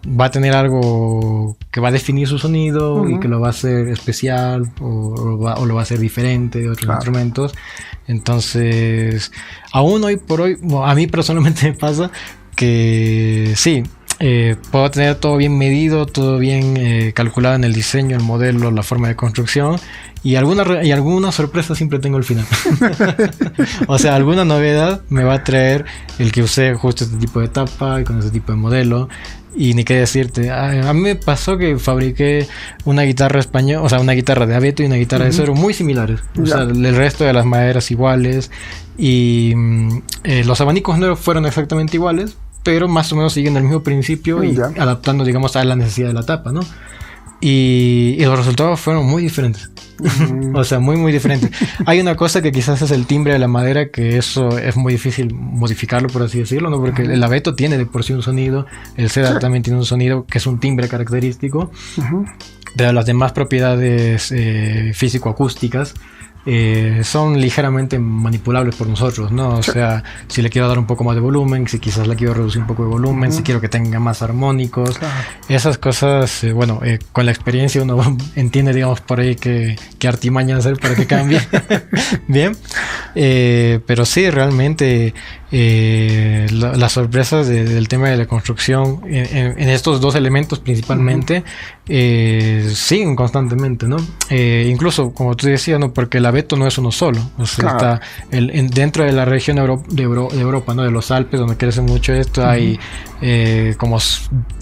va a tener algo que va a definir su sonido y que lo va a hacer especial o lo va a hacer diferente de otros instrumentos. Entonces, aún hoy por hoy, a mí personalmente me pasa que sí, puedo tener todo bien medido, todo bien calculado en el diseño, el modelo, la forma de construcción, y alguna sorpresa siempre tengo al final. O sea, alguna novedad me va a traer el que usé justo este tipo de tapa y con este tipo de modelo. Y ni qué decirte, a mí me pasó que fabriqué una guitarra española, o sea, una guitarra de abeto y una guitarra de cedro muy similares. O sea, el resto de las maderas iguales. Y los abanicos no fueron exactamente iguales, pero más o menos siguen el mismo principio y adaptando, digamos, a la necesidad de la tapa, ¿no? Y los resultados fueron muy diferentes. O sea, muy diferentes. Hay una cosa que quizás es el timbre de la madera, que eso es muy difícil modificarlo, por así decirlo, ¿no? Porque el abeto tiene de por sí un sonido, el cedar también tiene un sonido que es un timbre característico. De las demás propiedades físico-acústicas, son ligeramente manipulables por nosotros, ¿no? O sea, si le quiero dar un poco más de volumen, si quizás le quiero reducir un poco de volumen, si quiero que tenga más armónicos, esas cosas, con la experiencia uno entiende, digamos, por ahí qué artimaña hacer para que cambie. Bien, pero sí, realmente las sorpresas del tema de la construcción en estos dos elementos principalmente siguen constantemente, ¿no? Incluso, como tú decías, ¿no? Porque el abeto no es uno solo, o sea, está dentro de la región de Europa, ¿no? De los Alpes, donde crece mucho esto, hay como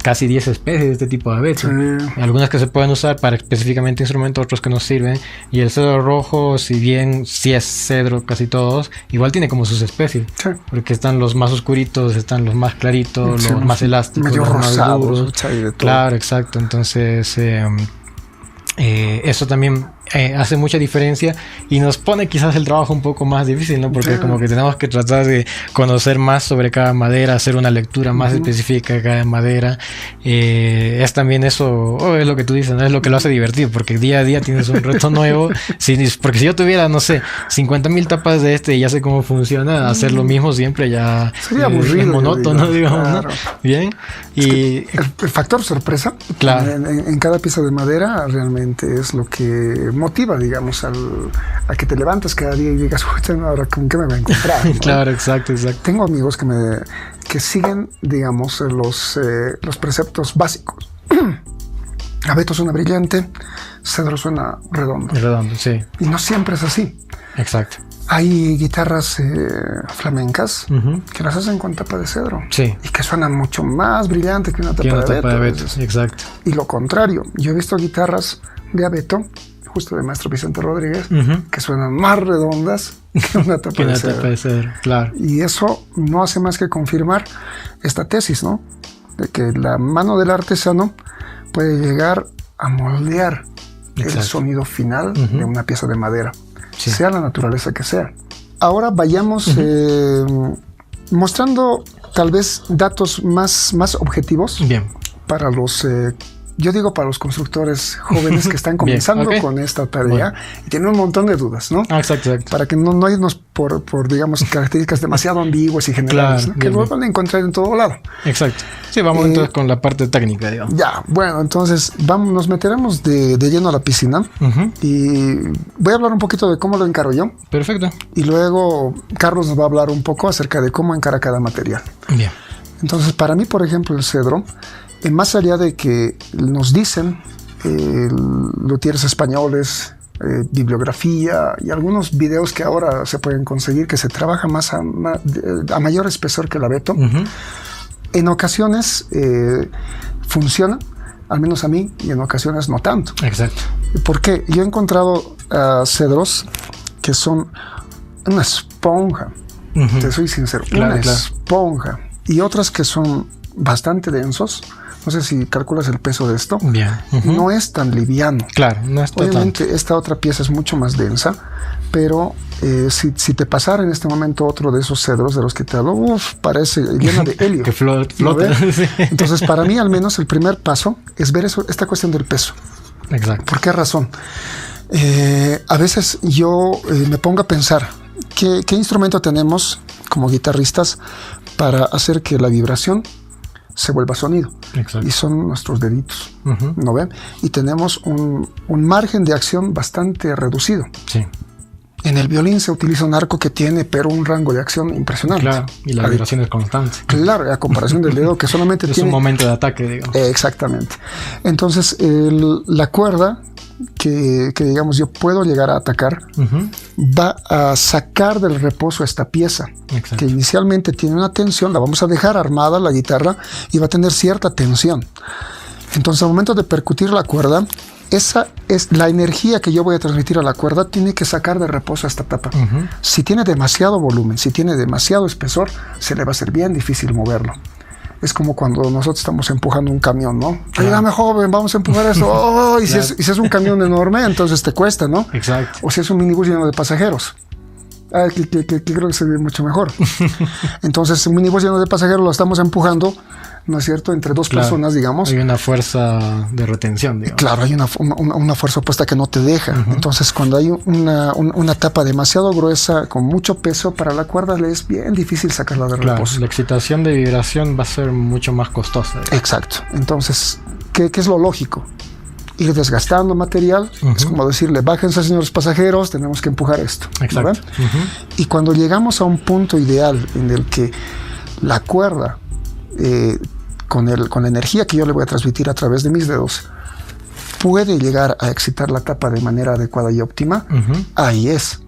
casi 10 especies de este tipo de abeto. Algunas que se pueden usar para específicamente instrumentos, otros que no sirven. Y el cedro rojo, si bien sí es cedro casi todos, igual tiene como sus especies. Porque están los más oscuritos, están los más claritos, los más elásticos, medio los más duros. Claro, exacto. Entonces, eso también hace mucha diferencia y nos pone quizás el trabajo un poco más difícil, ¿no? Porque como que tenemos que tratar de conocer más sobre cada madera, hacer una lectura más específica de cada madera. Es también eso, es lo que tú dices, ¿no? Es lo que lo hace divertido, porque día a día tienes un reto nuevo. Porque si yo tuviera, no sé, 50,000 tapas de y ya sé cómo funciona, hacer lo mismo siempre ya sería aburrido, es monótono, digamos, ¿no? Bien. Y el factor sorpresa en cada pieza de madera realmente es lo que motiva, digamos, a que te levantes cada día y digas, ahora con qué me voy a encontrar, ¿no? Claro, exacto. Tengo amigos que siguen, digamos, los preceptos básicos. Abeto suena brillante, cedro suena redondo. Redondo, sí. Y no siempre es así. Exacto. Hay guitarras flamencas que las hacen con tapa de cedro. Sí. Y que suenan mucho más brillante que una tapa de abeto. Exacto. Y lo contrario, yo he visto guitarras de abeto, justo de maestro Vicente Rodríguez, que suenan más redondas que una tapa de cedro. Claro. Y eso no hace más que confirmar esta tesis, ¿no? De que la mano del artesano puede llegar a moldear el sonido final de una pieza de madera, sea la naturaleza que sea. Ahora vayamos mostrando tal vez datos más objetivos para los yo digo para los constructores jóvenes que están comenzando Bien, okay. con esta tarea y tienen un montón de dudas, ¿no? Exacto. Para que no irnos por digamos, características demasiado ambiguas y generales, Claro, ¿no? Que lo van a encontrar en todo lado. Exacto. Sí, vamos entonces con la parte técnica, digamos. Ya, bueno, entonces nos meteremos de lleno a la piscina y voy a hablar un poquito de cómo lo encaro yo. Perfecto. Y luego Carlos nos va a hablar un poco acerca de cómo encara cada material. Bien. Entonces, para mí, por ejemplo, el cedro, más allá de que nos dicen luthieres españoles, bibliografía y algunos videos que ahora se pueden conseguir que se trabaja más a mayor espesor que el abeto, en ocasiones funciona, al menos a mí, y en ocasiones no tanto. Exacto. ¿Por qué? Yo he encontrado cedros que son una esponja, te soy sincero, claro, una esponja, y otras que son bastante densos. No sé si calculas el peso de esto. Bien. No es tan liviano. Claro, no es tan. Obviamente esta otra pieza es mucho más densa, pero si te pasara en este momento otro de esos cedros de los que te hablo, parece llena de helio. Que flota. Sí. Entonces, para mí al menos el primer paso es ver esta cuestión del peso. Exacto. ¿Por qué razón? A veces yo me pongo a pensar ¿qué instrumento tenemos como guitarristas para hacer que la vibración se vuelva sonido? Exacto. Y son nuestros deditos, ¿no ven? Y tenemos un margen de acción bastante reducido. Sí. En el violín se utiliza un arco que tiene, pero un rango de acción impresionante. Claro, y la vibración es constante. Claro, a comparación del dedo que solamente es tiene... un momento de ataque, digamos. Exactamente. Entonces, la cuerda que digamos yo puedo llegar a atacar va a sacar del reposo esta pieza. Exacto. Que inicialmente tiene una tensión, la vamos a dejar armada la guitarra y va a tener cierta tensión. Entonces, al momento de percutir la cuerda, esa es la energía que yo voy a transmitir a la cuerda, tiene que sacar de reposo esta tapa. Si tiene demasiado volumen, si tiene demasiado espesor, se le va a ser bien difícil moverlo. Es como cuando nosotros estamos empujando un camión, ¿no? Ayúdame, joven, vamos a empujar esto. Oh, y claro. si es un camión enorme, entonces te cuesta, ¿no? Exacto. O si es un minibús lleno de pasajeros. Que creo que se ve mucho mejor. Entonces, un minibús lleno de pasajeros lo estamos empujando, ¿no es cierto? Entre dos personas, digamos. Hay una fuerza de retención, digamos. Claro, hay una fuerza opuesta que no te deja. Entonces, cuando hay una tapa demasiado gruesa, con mucho peso, para la cuerda le es bien difícil sacarla de reposo. La excitación de vibración va a ser mucho más costosa, digamos. Exacto. Entonces, ¿qué es lo lógico? Ir desgastando material, es como decirle, bájense señores pasajeros, tenemos que empujar esto. Exacto. Y cuando llegamos a un punto ideal en el que la cuerda, con la energía que yo le voy a transmitir a través de mis dedos, puede llegar a excitar la tapa de manera adecuada y óptima, ahí es.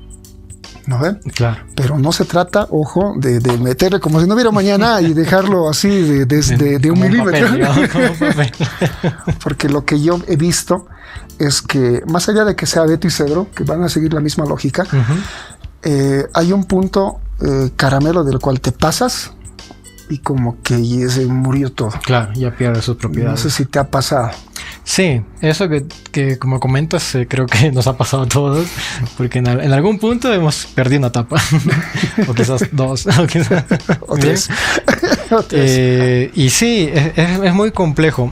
¿No ven? Claro. Pero no se trata, ojo, de meterle como si no hubiera mañana y dejarlo así de un milímetro. Papel, porque lo que yo he visto es que, más allá de que sea abeto y cedro, que van a seguir la misma lógica, hay un punto caramelo del cual te pasas y como que se murió todo. Claro, ya pierde sus propiedades. No sé si te ha pasado. Sí, eso que como comentas, creo que nos ha pasado a todos, porque en algún punto hemos perdido una tapa, o quizás dos, o quizás o tres. Y sí, es muy complejo.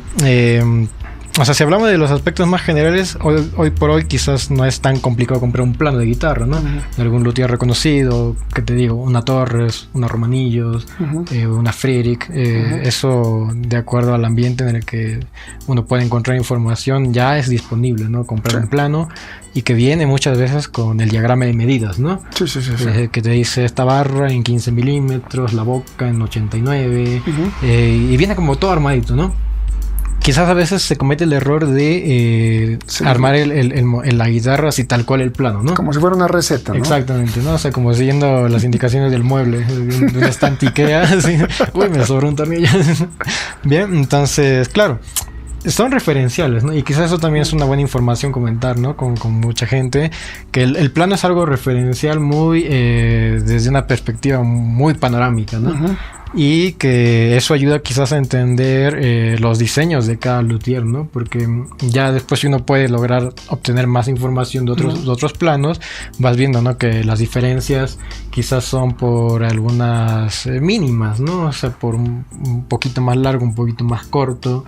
O sea, si hablamos de los aspectos más generales, hoy por hoy quizás no es tan complicado comprar un plano de guitarra, ¿no? De algún luthier reconocido, que te digo, una Torres, una Romanillos, una Friedrich. Eso, de acuerdo al ambiente en el que uno puede encontrar información, ya es disponible, ¿no? Comprar un plano y que viene muchas veces con el diagrama de medidas, ¿no? Sí. Que te dice esta barra en 15 milímetros, la boca en 89, y viene como todo armadito, ¿no? Quizás a veces se comete el error de armar la guitarra así tal cual el plano, ¿no? Como si fuera una receta, ¿no? Exactamente, ¿no? O sea, como siguiendo las indicaciones del mueble, de una estante Ikea, así. Uy, me sobró un tornillo. Bien, entonces, claro, son referenciales, ¿no? Y quizás eso también es una buena información comentar, ¿no? Con mucha gente, que el plano es algo referencial muy, desde una perspectiva muy panorámica, ¿no? y que eso ayuda quizás a entender los diseños de cada luthier, ¿no? Porque ya después si uno puede lograr obtener más información de otros planos, vas viendo, ¿no? Que las diferencias quizás son por algunas mínimas, ¿no? O sea, por un poquito más largo, un poquito más corto,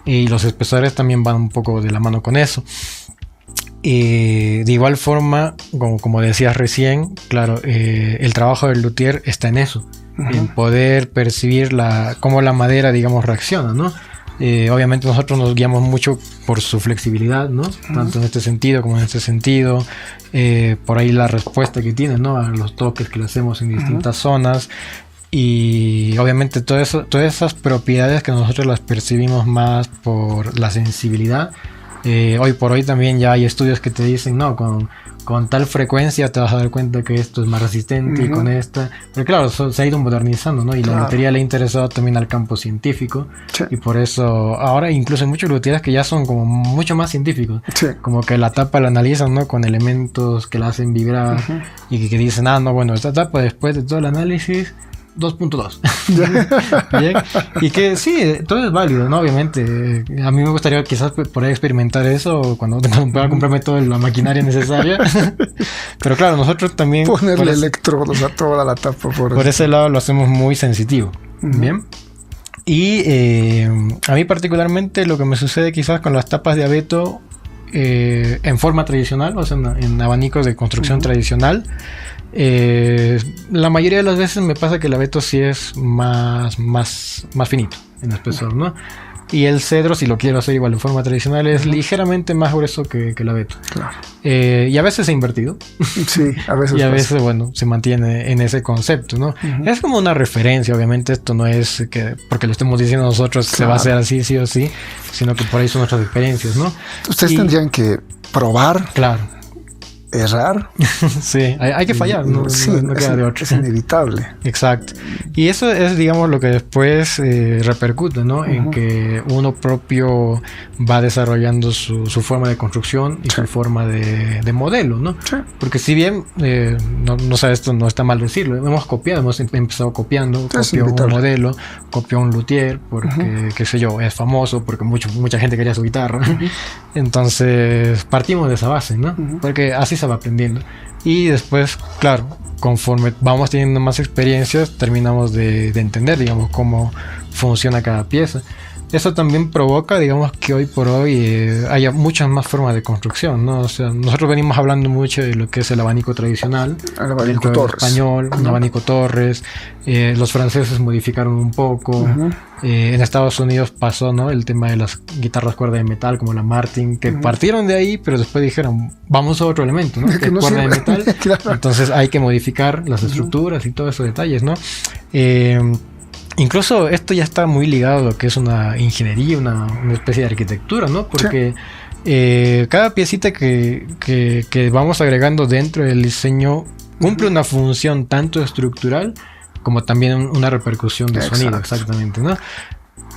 y los espesores también van un poco de la mano con eso. De igual forma, como decías recién, claro, el trabajo del luthier está en eso, en poder percibir cómo la madera, digamos, reacciona, ¿no? Obviamente nosotros nos guiamos mucho por su flexibilidad, ¿no? Tanto en este sentido como en este sentido, por ahí la respuesta que tiene, ¿no? A los toques que le hacemos en distintas zonas. Y obviamente todas esas propiedades que nosotros las percibimos más por la sensibilidad. Hoy por hoy también ya hay estudios que te dicen, no, con tal frecuencia te vas a dar cuenta que esto es más resistente y con esta. Pero claro, se ha ido modernizando, ¿no? Y la lutería le ha interesado también al campo científico. Sí. Y por eso ahora incluso hay muchos luthieres que ya son como mucho más científicos. Sí. Como que la tapa la analizan, ¿no? Con elementos que la hacen vibrar y que dicen, no, bueno, esta tapa después de todo el análisis 2.2. Bien. Y que sí, todo es válido, ¿no? Obviamente. A mí me gustaría quizás por ahí experimentar eso cuando pueda comprarme toda la maquinaria necesaria. Pero claro, nosotros también ponerle electrodos a toda la tapa. Por ese lado lo hacemos muy sensitivo. Bien. Y a mí particularmente lo que me sucede quizás con las tapas de abeto en forma tradicional, o sea, en abanicos de construcción tradicional, la mayoría de las veces me pasa que el abeto sí es más finito en espesor, ¿no? Y el cedro, si lo quiero hacer igual en forma tradicional, es ligeramente más grueso que el abeto. Claro. Y a veces he invertido. Sí, a veces. Y a veces, bueno, se mantiene en ese concepto, ¿no? Es como una referencia, obviamente. Esto no es que porque lo estemos diciendo nosotros se va a hacer así, sí o sí, sino que por ahí son nuestras experiencias, ¿no? Ustedes tendrían que probar. Claro. Errar. Sí, hay que fallar, no queda de otra. Es inevitable. Exacto. Y eso es, digamos, lo que después repercute, ¿no? En que uno propio va desarrollando su forma de construcción y su forma de modelo, ¿no? Sí. Porque si bien, no sé, esto no está mal decirlo, hemos copiado, hemos empezado copiando, copió un modelo, copió un luthier, porque, qué sé yo, es famoso, porque mucha gente quería su guitarra. Entonces, partimos de esa base, ¿no? Porque así se va aprendiendo. Y después, claro, conforme vamos teniendo más experiencias, terminamos de entender, digamos, cómo funciona cada pieza. Eso también provoca, digamos, que hoy por hoy haya muchas más formas de construcción, ¿no? O sea, nosotros venimos hablando mucho de lo que es el abanico tradicional, el abanico Torres, español, un abanico Torres. Los franceses modificaron un poco. En Estados Unidos pasó, ¿no? El tema de las guitarras cuerda de metal, como la Martin, que partieron de ahí, pero después dijeron, vamos a otro elemento, ¿no? Que no cuerda de metal. Claro. Entonces hay que modificar las estructuras y todos esos detalles, ¿no? Incluso esto ya está muy ligado a lo que es una ingeniería, una especie de arquitectura, ¿no? Porque cada piecita que vamos agregando dentro del diseño cumple una función tanto estructural como también una repercusión de sonido, exactamente, ¿no?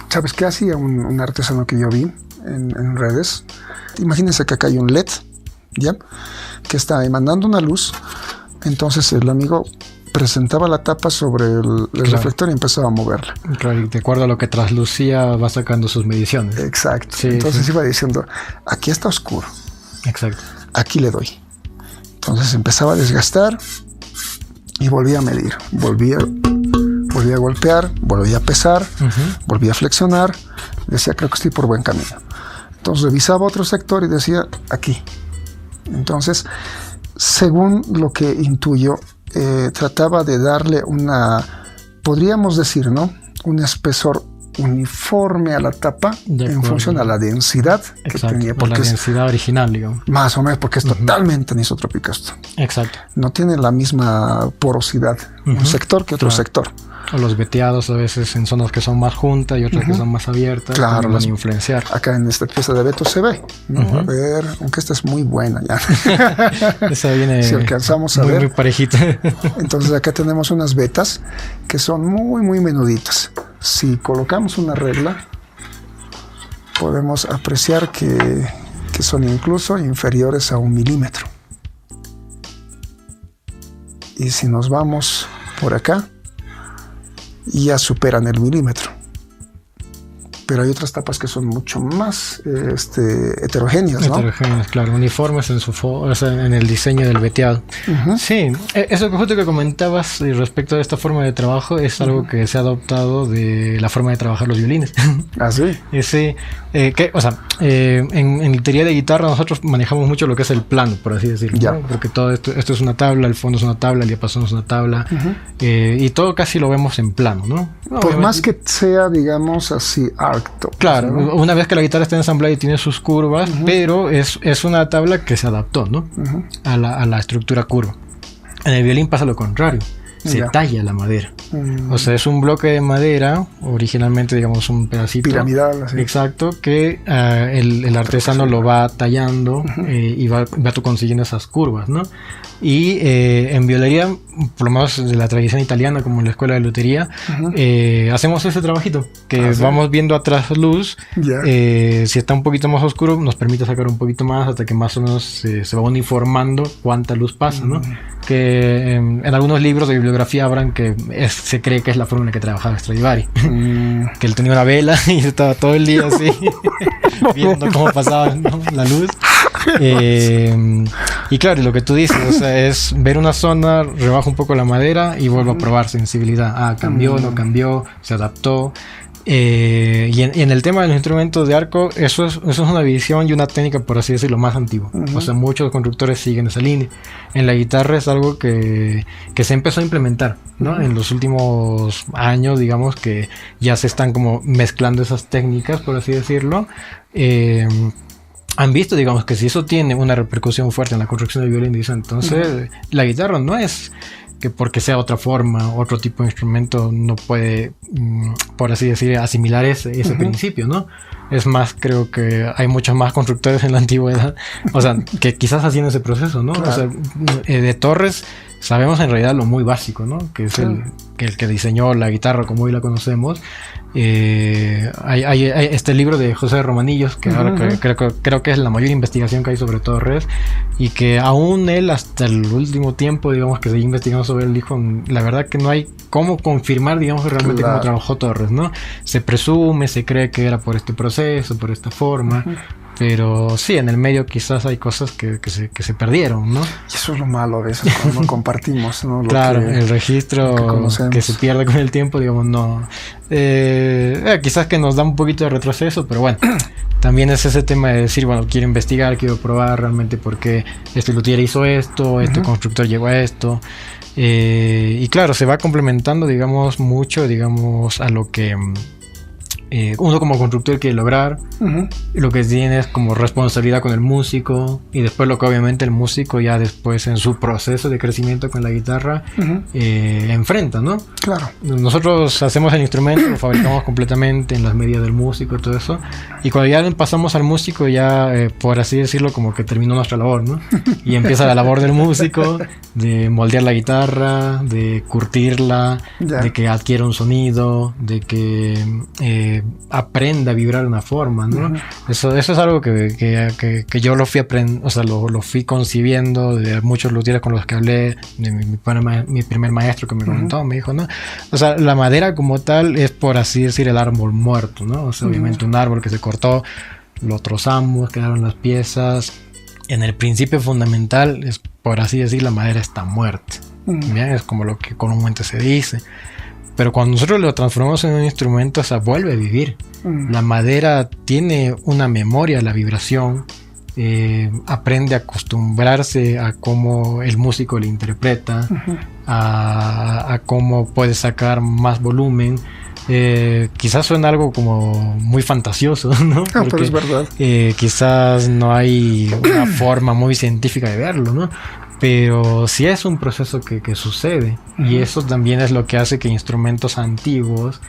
¿Sabes qué hacía un artesano que yo vi en redes? Imagínense que acá hay un LED, ¿ya? Que está emanando una luz. Entonces el amigo presentaba la tapa sobre el reflector y empezaba a moverla. Claro, y de acuerdo a lo que traslucía va sacando sus mediciones. Exacto. Sí, entonces iba diciendo, aquí está oscuro. Exacto. Aquí le doy. Entonces empezaba a desgastar y volvía a medir. Volvía a golpear, volvía a pesar, volvía a flexionar. Decía, creo que estoy por buen camino. Entonces revisaba otro sector y decía, aquí. Entonces, según lo que intuyo, trataba de darle podríamos decir, ¿no? Un espesor uniforme a la tapa en función a la densidad que tenía. Porque la densidad original, digamos. Más o menos, porque es totalmente anisotrópico esto. Exacto. No tiene la misma porosidad un sector que otro sector. O los veteados a veces en zonas que son más juntas y otras que son más abiertas. Claro, van a influenciar. Acá en esta pieza de abeto se ve, ¿no? A ver, aunque esta es muy buena ya. Esa viene si alcanzamos a ver. Muy parejita. Entonces acá tenemos unas vetas que son muy menuditas. Si colocamos una regla, podemos apreciar que son incluso inferiores a 1 milímetro. Y si nos vamos por acá, y ya superan el milímetro. Pero hay otras tapas que son mucho más heterogéneas, ¿no? Heterogéneas, claro, uniformes en el diseño del veteado. Sí, eso que justo que comentabas respecto a esta forma de trabajo es algo que se ha adoptado de la forma de trabajar los violines. ¿Ah, sí? Sí, en teoría de guitarra nosotros manejamos mucho lo que es el plano, por así decirlo, ¿no? Porque todo esto es una tabla, el fondo es una tabla, el diapasón es una tabla, y todo casi lo vemos en plano, ¿no? Por más que sea, digamos así, claro, ¿no? Una vez que la guitarra está ensamblada y tiene sus curvas, pero es una tabla que se adaptó, ¿no? A la estructura curva. En el violín pasa lo contrario. Se talla la madera. O sea, es un bloque de madera, originalmente, digamos, un pedacito piramidal, así. Exacto, que el artesano lo va tallando y va consiguiendo esas curvas, ¿no? Y en violería, por lo menos de la tradición italiana, como en la escuela de lutería, hacemos ese trabajito, que vamos viendo a trasluz. Si está un poquito más oscuro, nos permite sacar un poquito más hasta que más o menos se va uniformando cuánta luz pasa, ¿no? Que en algunos libros de bibliografía habrán que se cree que es la forma en la que trabajaba Stradivari. Que él tenía una vela y estaba todo el día así viendo cómo pasaba, ¿no? La luz. Y claro, lo que tú dices, o sea, es ver una zona, rebaja un poco la madera y vuelvo a probar sensibilidad. Ah, cambió, no cambió, se adaptó. Y en el tema de los instrumentos de arco, eso es una visión y una técnica, por así decirlo, más antigua. O sea, muchos constructores siguen esa línea. En la guitarra es algo que se empezó a implementar, ¿no? En los últimos años, digamos que ya se están como mezclando esas técnicas, por así decirlo. Han visto, digamos, que si eso tiene una repercusión fuerte en la construcción del violín, dicen, entonces la guitarra no es que porque sea otra forma, otro tipo de instrumento, no puede, por así decir, asimilar ese principio, ¿no? Es más, creo que hay muchos más constructores en la antigüedad, o sea, que quizás hacían ese proceso, ¿no? Claro. O sea, de Torres sabemos en realidad lo muy básico, ¿no? Que es el que diseñó la guitarra como hoy la conocemos. Hay este libro de José Romanillos, que ahora creo que es la mayor investigación que hay sobre Torres, y que aún él hasta el último tiempo, digamos, que seguía investigando sobre él, dijo, la verdad que no hay cómo confirmar, digamos, realmente cómo trabajó Torres, ¿no? Se presume, se cree que era por este proceso, por esta forma, pero sí, en el medio quizás hay cosas que se perdieron, ¿no? Y eso es lo malo a veces cuando compartimos, ¿no? Claro, el registro que se pierde con el tiempo, digamos, no. Quizás que nos da un poquito de retroceso, pero bueno, también es ese tema de decir, bueno, quiero investigar, quiero probar realmente por qué este luthier hizo esto, este constructor llegó a esto. Y claro, se va complementando, digamos, mucho, digamos, a lo que uno como constructor quiere lograr, lo que tiene es como responsabilidad con el músico, y después lo que obviamente el músico ya después en su proceso de crecimiento con la guitarra enfrenta, ¿no? Claro. Nosotros hacemos el instrumento, lo fabricamos completamente en las medidas del músico y todo eso, y cuando ya pasamos al músico ya, por así decirlo, como que terminó nuestra labor, ¿no? Y empieza la labor del músico, de moldear la guitarra, de curtirla, de que adquiera un sonido, de que aprenda a vibrar de una forma, ¿no? Eso es algo que yo lo fui lo fui concibiendo de muchos luthieres con los que hablé, de mi primer maestro que me comentó, me dijo, ¿no? O sea, la madera como tal es, por así decir, el árbol muerto, ¿no? O sea, obviamente un árbol que se cortó, lo trozamos, quedaron las piezas. En el principio fundamental es, por así decir, la madera está muerta. Bien, es como lo que comúnmente se dice. Pero cuando nosotros lo transformamos en un instrumento, o sea, vuelve a vivir. La madera tiene una memoria, la vibración, aprende a acostumbrarse a cómo el músico le interpreta, a cómo puede sacar más volumen. Quizás suena algo como muy fantasioso, ¿no? Porque, pero es verdad. Quizás no hay una forma muy científica de verlo, ¿no? Pero sí es un proceso que sucede, y eso también es lo que hace que instrumentos antiguos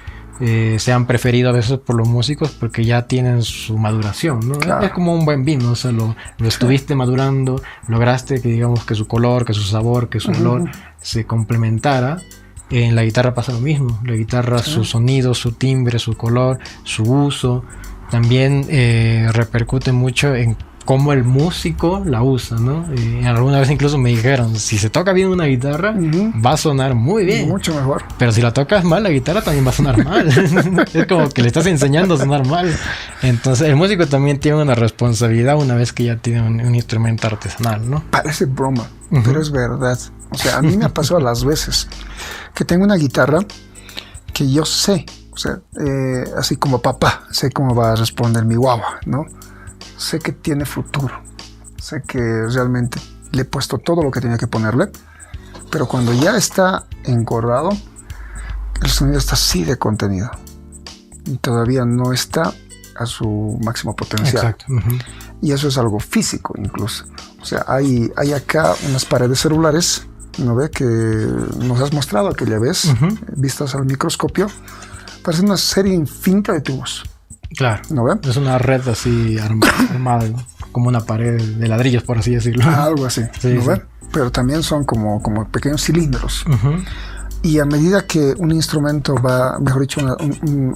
sean preferidos a veces por los músicos, porque ya tienen su maduración, ¿no? Claro. Es como un buen vino, o sea, lo estuviste madurando, lograste que, digamos, que su color, que su sabor, que su olor se complementara. En la guitarra pasa lo mismo. La guitarra, su sonido, su timbre, su color, su uso, también repercute mucho en cómo el músico la usa, ¿no? Alguna vez incluso me dijeron, si se toca bien una guitarra, va a sonar muy bien. Mucho mejor. Pero si la tocas mal, la guitarra también va a sonar mal. Es como que le estás enseñando a sonar mal. Entonces, el músico también tiene una responsabilidad una vez que ya tiene un instrumento artesanal, ¿no? Parece broma, pero es verdad. O sea, a mí me ha pasado las veces que tengo una guitarra que yo sé, o sea, así como papá, sé cómo va a responder mi guagua, ¿no? Sé que tiene futuro, sé que realmente le he puesto todo lo que tenía que ponerle, pero cuando ya está engordado, el sonido está así de contenido y todavía no está a su máximo potencial. Exacto. Y eso es algo físico incluso. O sea, hay acá unas paredes celulares, ¿no ve? Que nos has mostrado aquella vez, vistas al microscopio, parece una serie infinita de tubos. Claro, ¿no ve? Es una red así armada, ¿no? Como una pared de ladrillos, por así decirlo. Algo así, sí, ¿no sí. ve? Pero también son como pequeños cilindros. Y a medida que un instrumento va, mejor dicho,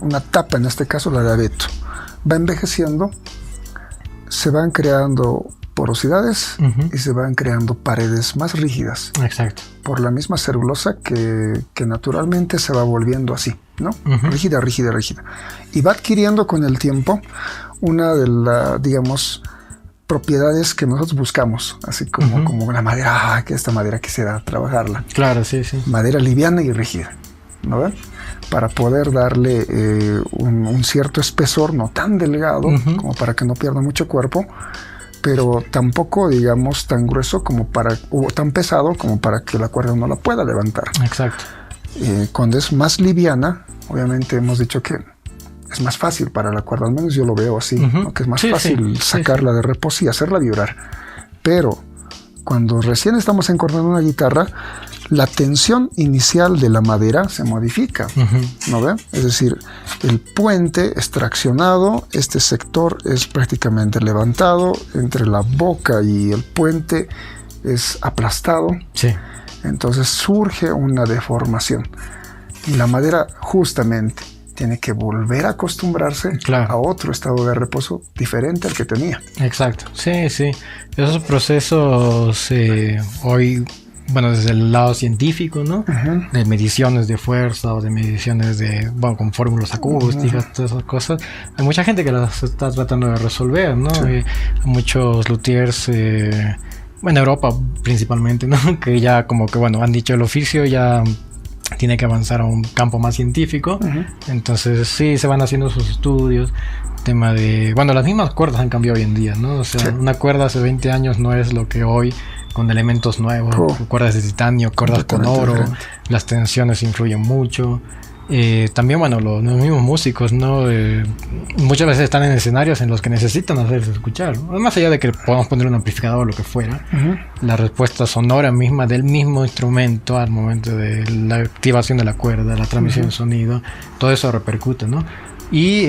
una tapa, en este caso la de abeto, va envejeciendo, se van creando porosidades y se van creando paredes más rígidas. Exacto. Por la misma celulosa que naturalmente se va volviendo así, ¿no? Rígida. Y va adquiriendo con el tiempo una de las, digamos, propiedades que nosotros buscamos, así como la madera, que esta madera quisiera trabajarla. Claro, sí. Madera liviana y rígida, ¿no ven? Para poder darle un cierto espesor, no tan delgado como para que no pierda mucho cuerpo, pero tampoco, digamos, tan grueso como o tan pesado como para que la cuerda no la pueda levantar. Exacto. Cuando es más liviana, obviamente hemos dicho que es más fácil para la cuerda, al menos yo lo veo así, ¿no? Que es más fácil sacarla de reposo y hacerla vibrar. Pero cuando recién estamos encordando una guitarra, la tensión inicial de la madera se modifica, ¿no ve? Es decir, el puente es traccionado, este sector es prácticamente levantado, entre la boca y el puente es aplastado. Sí. Entonces surge una deformación. Y la madera justamente tiene que volver a acostumbrarse a otro estado de reposo diferente al que tenía. Exacto, sí. Esos procesos hoy, bueno, desde el lado científico, ¿no? De mediciones de fuerza o de mediciones con fórmulas acústicas, todas esas cosas. Hay mucha gente que las está tratando de resolver, ¿no? Sí. Muchos luthiers, en Europa principalmente, ¿no? Que ya como que, han dicho el oficio ya tiene que avanzar a un campo más científico. Entonces sí se van haciendo sus estudios. Tema de... las mismas cuerdas han cambiado hoy en día, ¿no? O sea, una cuerda hace 20 años no es lo que hoy, con elementos nuevos, cuerdas de titanio, cuerdas con oro, las tensiones influyen mucho. También, los mismos músicos, ¿no? Muchas veces están en escenarios en los que necesitan hacerse escuchar, ¿no? Más allá de que podamos poner un amplificador o lo que fuera, la respuesta sonora misma del mismo instrumento al momento de la activación de la cuerda, la transmisión de sonido, todo eso repercute, ¿no? Y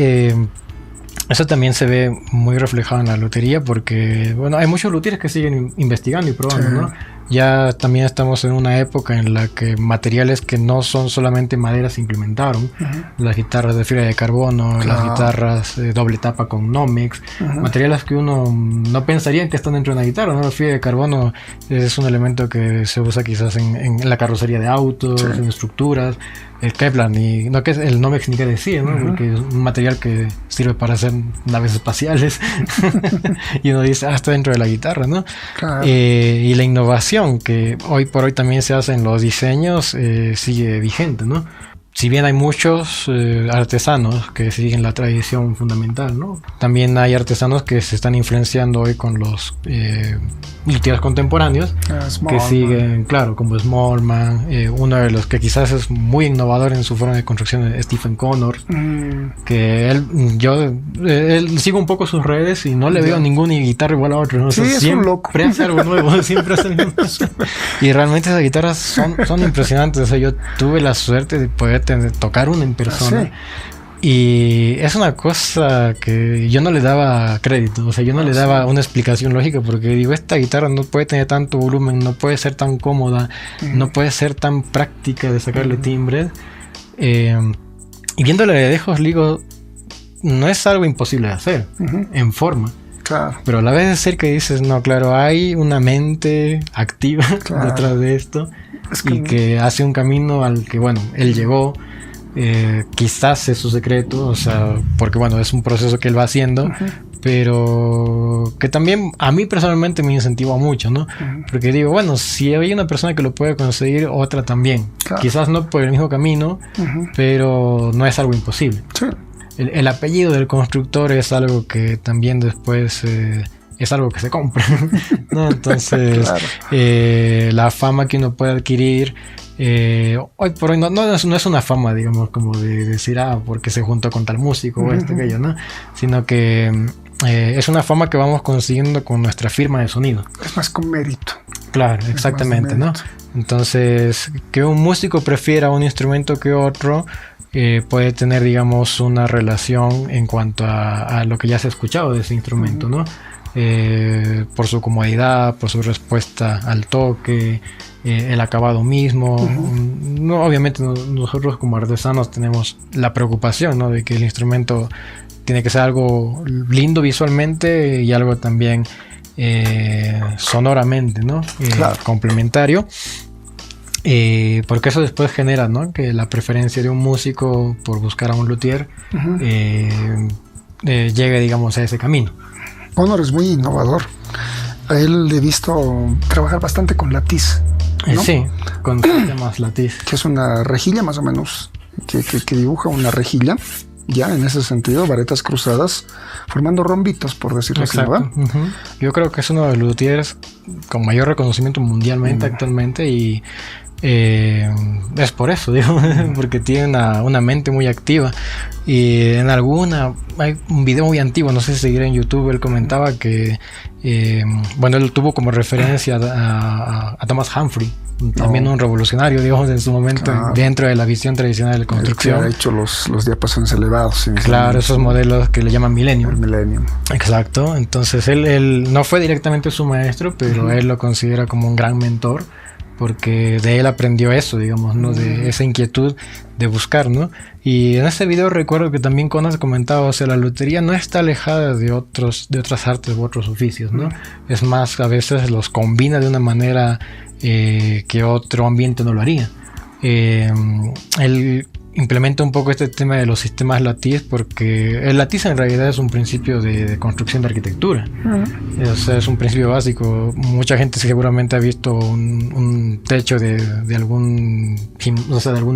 eso también se ve muy reflejado en la luthería porque, hay muchos luthieres que siguen investigando y probando, ¿no? Ya también estamos en una época en la que materiales que no son solamente madera se implementaron. Las guitarras de fibra de carbono, las guitarras doble tapa con Nomex, materiales que uno no pensaría que están dentro de una guitarra, ¿no? La fibra de carbono es un elemento que se usa quizás en la carrocería de autos, en estructuras. El Kevlar, no que es el Nomex ni que decir, ¿no? Porque es un material que sirve para hacer naves espaciales. Y uno dice, está dentro de la guitarra, ¿no? Claro. Y la innovación que hoy por hoy también se hace en los diseños sigue vigente, ¿no? Si bien hay muchos artesanos que siguen la tradición fundamental, ¿no? También hay artesanos que se están influenciando hoy con los luthieres contemporáneos que siguen, claro, como Smallman, uno de los que quizás es muy innovador en su forma de construcción es Stephen Connors, que yo sigo un poco sus redes y no le veo ninguna guitarra igual a otra, ¿no? Sí, es un loco. Siempre hace algo nuevo, siempre hace algo nuevo. Y realmente esas guitarras son impresionantes. O sea, yo tuve la suerte de poder tocar una en persona. Y es una cosa que yo no le daba crédito, o sea, yo no le daba una explicación lógica porque digo, esta guitarra no puede tener tanto volumen, no puede ser tan cómoda, no puede ser tan práctica de sacarle timbres. Y viéndole de lejos, digo, no es algo imposible de hacer en forma, Claro. Pero a la vez es decir que dices, no, claro, hay una mente activa detrás de esto y que hace un camino al que, bueno, él llegó, quizás es su secreto, o sea, porque, bueno, es un proceso que él va haciendo, pero que también a mí personalmente me incentiva mucho, ¿no? Porque digo, bueno, si hay una persona que lo puede conseguir, otra también. Claro. Quizás no por el mismo camino, pero no es algo imposible. Sí. El apellido del constructor es algo que también después es algo que se compra, ¿no? Entonces, claro. La fama que uno puede adquirir hoy por hoy no es una fama, digamos, como de decir, porque se juntó con tal músico o aquello, ¿no? Sino que es una fama que vamos consiguiendo con nuestra firma de sonido. Es más con mérito. Claro, exactamente, ¿no? Entonces, que un músico prefiera un instrumento que otro puede tener, digamos, una relación en cuanto a lo que ya se ha escuchado de ese instrumento, ¿no? Por su comodidad, por su respuesta al toque, el acabado mismo. No, obviamente nosotros como artesanos tenemos la preocupación, ¿no? De que el instrumento tiene que ser algo lindo visualmente y algo también sonoramente, ¿no? Claro. Complementario. Porque eso después genera, ¿no? Que la preferencia de un músico por buscar a un luthier llegue, digamos, a ese camino. Honor es muy innovador. A él le he visto trabajar bastante con latiz, ¿no? Sí, con sistemas latiz. Que es una rejilla más o menos, que dibuja una rejilla, ya en ese sentido, varetas cruzadas, formando rombitos, por decirlo así, ¿no? Yo creo que es uno de los luthiers con mayor reconocimiento mundialmente actualmente y es por eso, digo, porque tiene una mente muy activa. Y en hay un video muy antiguo, no sé si seguir en YouTube, él comentaba que bueno, él tuvo como referencia a Thomas Humphrey, también un revolucionario, digamos, en su momento, dentro de la visión tradicional de construcción. El que ha hecho los diapasones elevados. Claro, esos modelos que le llaman Millennium. El Millennium. Exacto, entonces él no fue directamente su maestro, pero él lo considera como un gran mentor, porque de él aprendió eso, digamos, ¿no? De esa inquietud de buscar, ¿no? Y en ese video recuerdo que también Conas comentaba, o sea, la lutería no está alejada de otras artes u otros oficios, ¿no? Es más, a veces los combina de una manera que otro ambiente no lo haría. Él implementa un poco este tema de los sistemas latiz, porque el latiz en realidad es un principio de construcción de arquitectura. O sea, es un principio básico. Mucha gente seguramente ha visto un techo de algún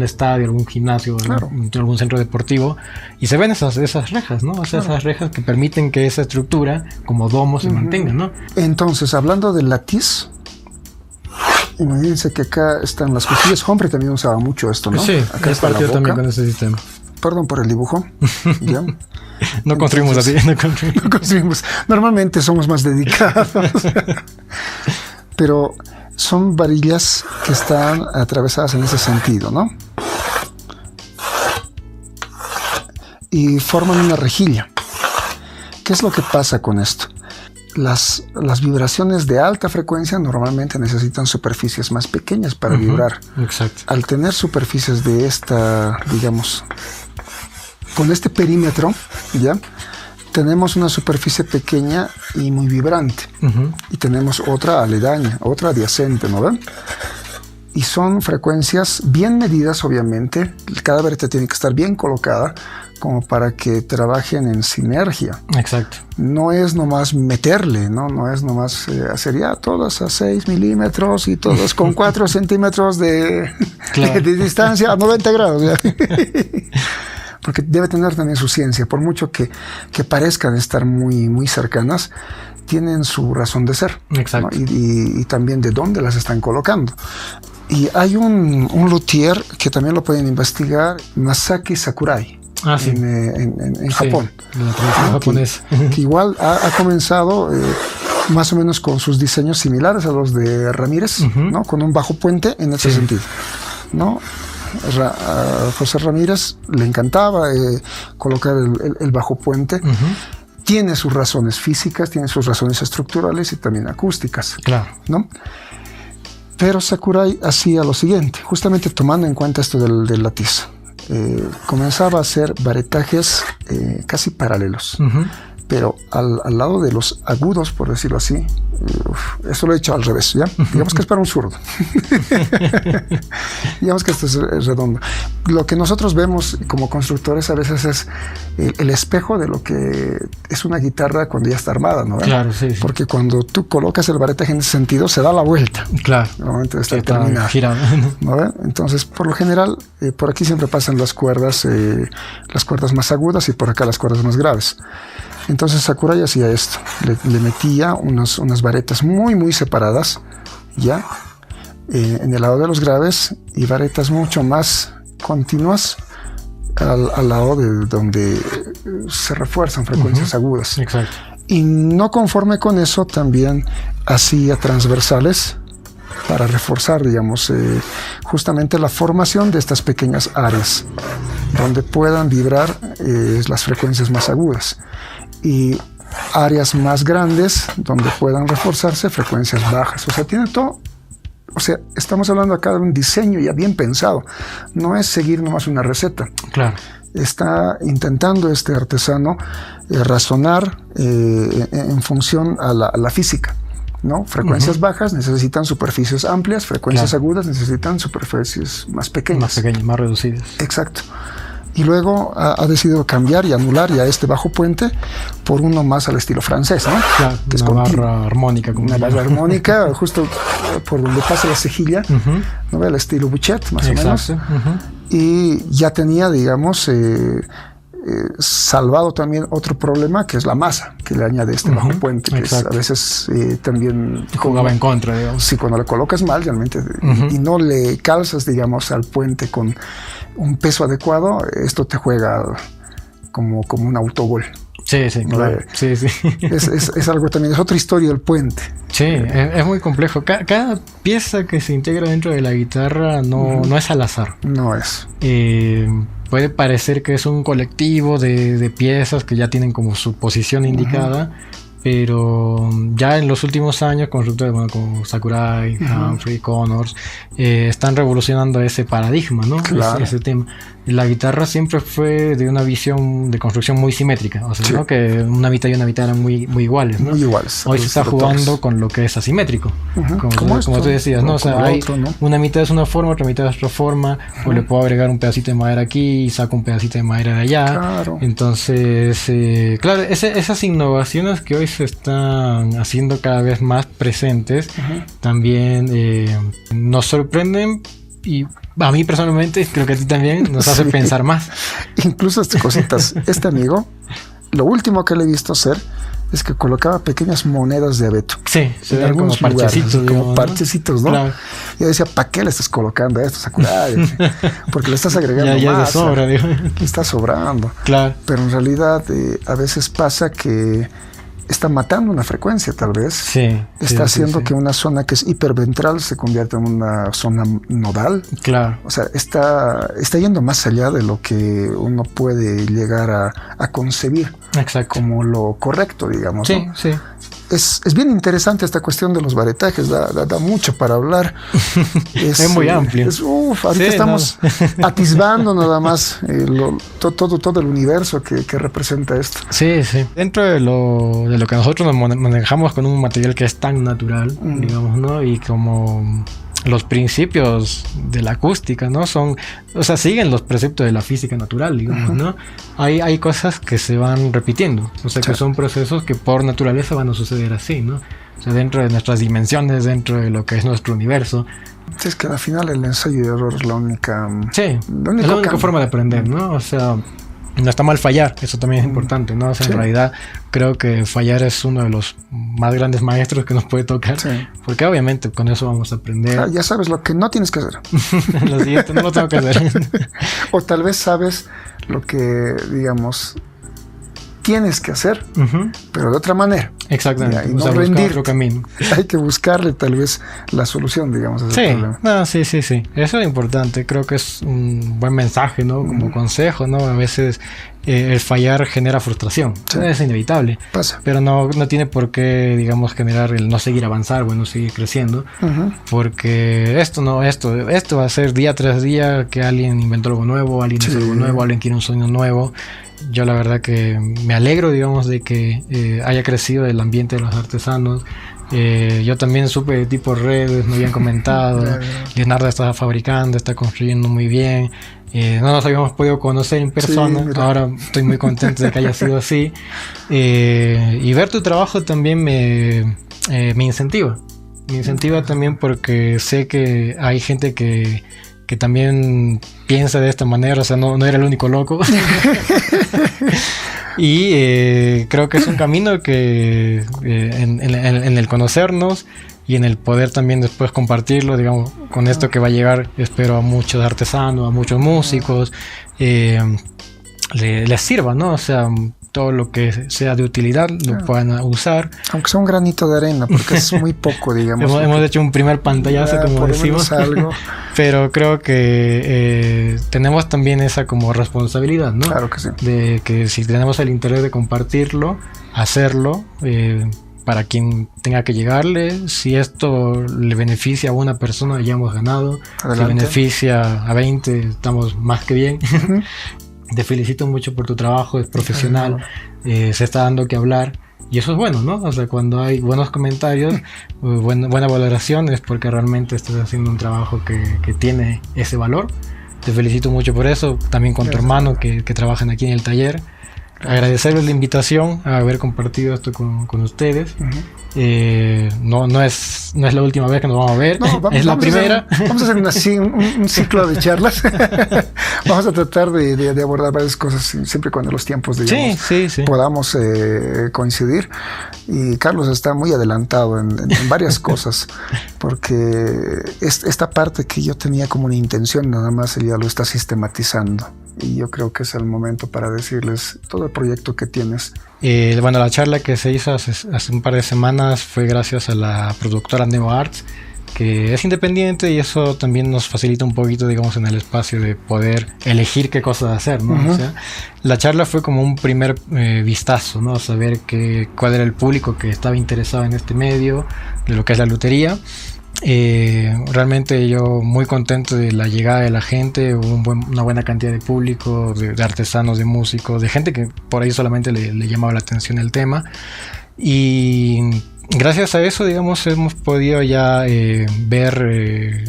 estadio, algún gimnasio, de algún centro deportivo, y se ven esas rejas, ¿no? O sea, esas rejas que permiten que esa estructura como domo se mantenga, ¿no? Entonces, hablando del latiz, imagínense que acá están las costillas. Humphrey también usaba mucho esto, ¿no? Sí, acá está partió también con ese sistema. Perdón por el dibujo. ¿Ya? No construimos así. No construimos. Normalmente somos más dedicados. Pero son varillas que están atravesadas en ese sentido, ¿no? Y forman una rejilla. ¿Qué es lo que pasa con esto? Las vibraciones de alta frecuencia normalmente necesitan superficies más pequeñas para vibrar. Exacto. Al tener superficies de esta, digamos, con este perímetro, ¿ya? Tenemos una superficie pequeña y muy vibrante. Y tenemos otra aledaña, otra adyacente, ¿no ven? Y son frecuencias bien medidas, obviamente. Cada vareta tiene que estar bien colocada como para que trabajen en sinergia. Exacto. No es nomás meterle, no es nomás hacer ya todas a 6 milímetros y todas con 4 centímetros de distancia a 90 grados. ¿Ya? Porque debe tener también su ciencia. Por mucho que parezcan estar muy, muy cercanas, tienen su razón de ser. Exacto. ¿No? Y también de dónde las están colocando. Y hay un luthier que también lo pueden investigar, Masaki Sakurai. Sí. En Japón. La tradición japonesa. Que igual ha comenzado más o menos con sus diseños similares a los de Ramírez, ¿no? Con un bajo puente en ese sentido, ¿no? A José Ramírez le encantaba colocar el bajo puente. Tiene sus razones físicas, tiene sus razones estructurales y también acústicas. Claro. ¿No? Pero Sakurai hacía lo siguiente, justamente tomando en cuenta esto del latiz. Comenzaba a hacer varetajes casi paralelos. pero al lado de los agudos, por decirlo así, esto lo he hecho al revés, ¿ya? Digamos que es para un zurdo. Digamos que esto es redondo. Lo que nosotros vemos como constructores a veces es el espejo de lo que es una guitarra cuando ya está armada, ¿no? Claro, sí, sí. Porque cuando tú colocas el baretaje en ese sentido, se da la vuelta. Claro. Al momento de estar terminado. ¿No? Entonces, por lo general, por aquí siempre pasan las cuerdas más agudas y por acá las cuerdas más graves. Entonces Sakurai hacía esto, le metía unas varetas muy muy separadas, ya, en el lado de los graves, y varetas mucho más continuas al lado de donde se refuerzan frecuencias agudas. Exacto. Y no conforme con eso, también hacía transversales para reforzar, digamos, justamente la formación de estas pequeñas áreas donde puedan vibrar las frecuencias más agudas, y áreas más grandes donde puedan reforzarse frecuencias bajas. O sea, tiene todo. O sea, estamos hablando acá de un diseño ya bien pensado. No es seguir nomás una receta. Claro. Está intentando este artesano razonar en función a la física, ¿no? Frecuencias bajas necesitan superficies amplias, frecuencias agudas necesitan superficies más pequeñas. Más pequeñas, más reducidas. Exacto. Y luego ha decidido cambiar y anular ya este bajo puente por uno más al estilo francés, ¿no? Claro, que es una barra armónica. Una barra armónica, justo por donde pasa la cejilla, ¿no? El estilo Bouchet, más o menos. Y ya tenía, digamos, salvado también otro problema, que es la masa que le añade este bajo puente, que es, a veces también jugaba en contra, digamos. Sí, cuando le colocas mal realmente y no le calzas, digamos, al puente con un peso adecuado, esto te juega como un autogol. Sí, sí, claro. Sí, sí. Es algo también, es otra historia el puente. Sí, es muy complejo. Cada pieza que se integra dentro de la guitarra no es al azar. No es. Puede parecer que es un colectivo de piezas que ya tienen como su posición indicada, pero ya en los últimos años constructores como Sakurai, Humphrey, Connors están revolucionando ese paradigma, ¿no? Claro. Ese tema. La guitarra siempre fue de una visión de construcción muy simétrica, o sea, ¿no? Que una mitad y una mitad eran muy iguales, ¿no? Muy iguales. Hoy se está jugando con lo que es asimétrico, como tú decías, ¿no? O sea, hay otro, ¿no? una mitad es una forma, otra mitad es otra forma, o le puedo agregar un pedacito de madera aquí y saco un pedacito de madera de allá. Claro. Entonces, claro, esas innovaciones que hoy se están haciendo cada vez más presentes, también nos sorprenden, y a mí personalmente, creo que a ti también, nos hace pensar más. Incluso estas cositas. Este amigo, lo último que le he visto hacer es que colocaba pequeñas monedas de abeto. Sí, se ven como parchecitos. Lugares, como parchecitos, ¿no? Claro. Yo decía, ¿para qué le estás colocando esto, Sakurai? Porque le estás agregando ya más. Ya sobra, digo. Le está sobrando. Claro. Pero en realidad a veces pasa que está matando una frecuencia, tal vez. Sí. Está haciendo que una zona que es hiperventral se convierta en una zona nodal. Claro. O sea, está yendo más allá de lo que uno puede llegar a concebir. Exacto. Como lo correcto, digamos. Sí, ¿no? sí. Es bien interesante esta cuestión de los varetajes, da mucho para hablar. Es muy amplio. Ahorita estamos atisbando nada más todo el universo que representa esto. Sí, sí. Dentro de lo que nosotros nos manejamos con un material que es tan natural, digamos, ¿no? Y como los principios de la acústica, ¿no? Siguen los preceptos de la física natural, digamos, ¿no? Hay cosas que se van repitiendo, o sea, que son procesos que por naturaleza van a suceder así, ¿no? O sea, dentro de nuestras dimensiones, dentro de lo que es nuestro universo. Es que al final el ensayo y error es la única... Sí, es la única forma de aprender, ¿no? O sea, no está mal fallar, eso también es importante, ¿no? O sea, en realidad creo que fallar es uno de los más grandes maestros que nos puede tocar, porque obviamente con eso vamos a aprender. Ya sabes lo que no tienes que hacer. Lo siguiente no lo tengo que hacer. O tal vez sabes lo que, digamos, tienes que hacer, pero de otra manera. Exactamente. Y no rendir otro camino. Hay que buscarle tal vez la solución, digamos, a ese problema. Sí. Eso es importante. Creo que es un buen mensaje, ¿no? Como consejo, ¿no? A veces el fallar genera frustración. Sí. Es inevitable. Pasa. Pero no tiene por qué, digamos, generar el no seguir avanzar o no seguir creciendo. Porque esto va a ser día tras día que alguien inventó algo nuevo, alguien hizo algo nuevo, alguien quiere un sueño nuevo. Yo la verdad que me alegro, digamos, de que haya crecido el ambiente de los artesanos. Yo también supe de tipo redes, me habían comentado, Leonardo está fabricando, está construyendo muy bien. No nos habíamos podido conocer en persona, ahora estoy muy contento de que haya sido así. Y ver tu trabajo también me incentiva. Me incentiva también porque sé que hay gente que también piensa de esta manera, o sea, no era el único loco. Y creo que es un camino que en el conocernos y en el poder también después compartirlo, digamos, con esto que va a llegar, espero, a muchos artesanos, a muchos músicos, les sirva, ¿no? O sea, todo lo que sea de utilidad lo puedan usar. Aunque sea un granito de arena, porque es muy poco, digamos. hemos hecho un primer pantallazo, como decimos. Algo. Pero creo que tenemos también esa como responsabilidad, ¿no? Claro que sí. De que si tenemos el interés de compartirlo, hacerlo, para quien tenga que llegarle. Si esto le beneficia a una persona, ya hemos ganado. Adelante. Si beneficia a 20, estamos más que bien. Te felicito mucho por tu trabajo, es profesional, se está dando que hablar y eso es bueno, ¿no? O sea, cuando hay buenos comentarios, buena valoración, es porque realmente estás haciendo un trabajo que tiene ese valor. Te felicito mucho por eso, también con tu hermano que trabajan aquí en el taller. Agradecerles la invitación a haber compartido esto con ustedes. No es la última vez que nos vamos a ver, es la primera. Vamos a hacer un ciclo de charlas. Vamos a tratar de abordar varias cosas siempre cuando los tiempos, digamos, podamos coincidir. Y Carlos está muy adelantado en varias cosas, porque esta parte que yo tenía como una intención, nada más él ya lo está sistematizando. Y yo creo que es el momento para decirles todo el proyecto que tienes. Bueno, la charla que se hizo hace un par de semanas fue gracias a la productora Neo Arts, que es independiente y eso también nos facilita un poquito, digamos, en el espacio de poder elegir qué cosas hacer, ¿no? O sea, la charla fue como un primer vistazo, ¿no? Saber cuál era el público que estaba interesado en este medio, de lo que es la lutería. Realmente yo muy contento de la llegada de la gente, hubo una buena cantidad de público, de artesanos, de músicos, de gente que por ahí solamente le llamaba la atención el tema, y gracias a eso, digamos, hemos podido ya ver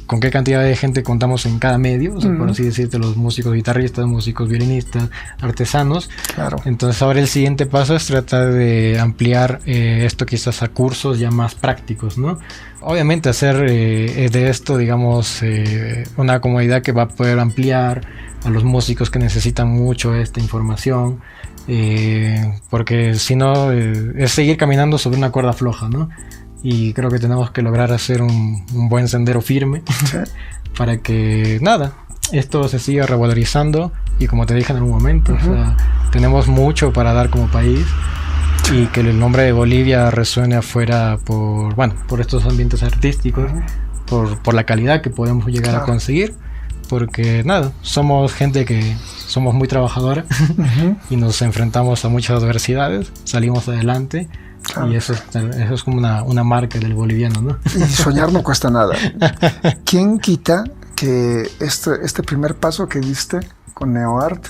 con qué cantidad de gente contamos en cada medio, o sea, por así decirte, los músicos guitarristas, músicos violinistas, artesanos. Claro. Entonces ahora el siguiente paso es tratar de ampliar esto quizás a cursos ya más prácticos, ¿no? Obviamente hacer de esto, digamos, una comunidad que va a poder ampliar a los músicos que necesitan mucho esta información. Porque si no es seguir caminando sobre una cuerda floja, ¿no? Y creo que tenemos que lograr hacer un buen sendero firme para que esto se siga revalorizando y, como te dije en algún momento, o sea, tenemos mucho para dar como país y que el nombre de Bolivia resuene afuera por estos ambientes artísticos, por la calidad que podemos llegar a conseguir. Porque somos gente que somos muy trabajadora y nos enfrentamos a muchas adversidades, salimos adelante y eso es como una marca del boliviano, ¿no? Y soñar no cuesta nada. ¿Quién quita que este primer paso que diste con NeoArt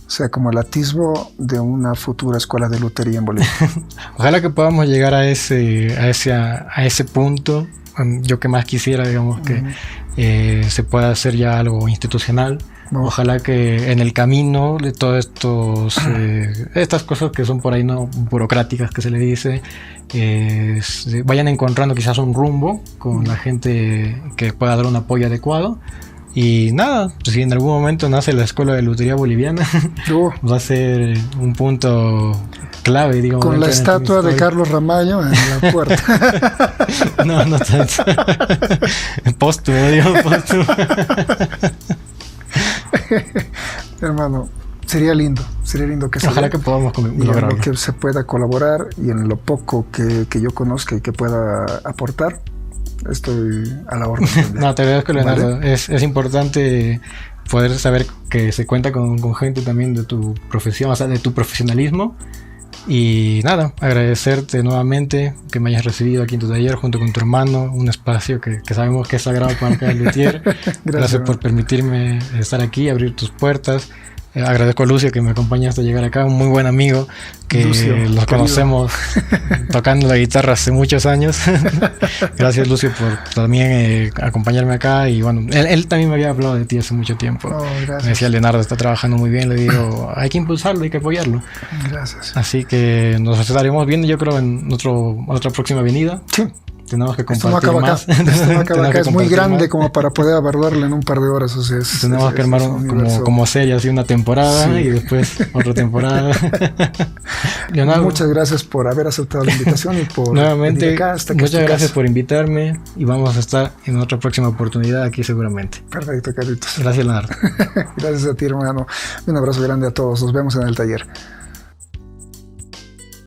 sea como el atisbo de una futura escuela de lutería en Bolivia? Ojalá que podamos llegar a ese punto. Yo que más quisiera, digamos, que se pueda hacer ya algo institucional. Ojalá que en el camino de todos estas cosas que son por ahí no burocráticas, que se le dice, vayan encontrando quizás un rumbo con la gente que pueda dar un apoyo adecuado. Y si en algún momento nace la Escuela de Lutería Boliviana, va a ser un punto clave, digamos. Con la estatua de Carlos Ramallo en la puerta. No tanto. Póstumo, digamos, póstumo. Hermano, sería lindo que ojalá que podamos lograrlo. En lo que se pueda colaborar y en lo poco que yo conozca y que pueda aportar, estoy a la orden. Te agradezco, Leonardo. ¿Vale? Es importante poder saber que se cuenta con gente también de tu profesión, o sea, de tu profesionalismo. Y nada, agradecerte nuevamente que me hayas recibido aquí en tu taller junto con tu hermano, un espacio que sabemos que es sagrado para cada luthier. Gracias por permitirme estar aquí, abrir tus puertas. Agradezco a Lucio que me acompaña hasta llegar acá, un muy buen amigo que Lucio, los conocemos tocando la guitarra hace muchos años. Gracias, Lucio, por también acompañarme acá. Y bueno, él también me había hablado de ti hace mucho tiempo. Me decía, Leonardo está trabajando muy bien. Le digo, hay que impulsarlo, hay que apoyarlo. Gracias. Así que nos estaremos viendo, yo creo, en otra próxima venida. Sí. Tenemos que compartir más. Esto no acaba acá. Es muy grande más, como para poder abordarlo en un par de horas. O sea, tenemos que armar como serie, así una temporada, sí, y después otra temporada. Leonardo, muchas gracias por haber aceptado la invitación y por nuevamente acá muchas gracias por invitarme, y vamos a estar en otra próxima oportunidad aquí seguramente. Perfecto, Carlitos. Gracias, Leonardo. Gracias a ti, hermano. Un abrazo grande a todos. Nos vemos en el taller.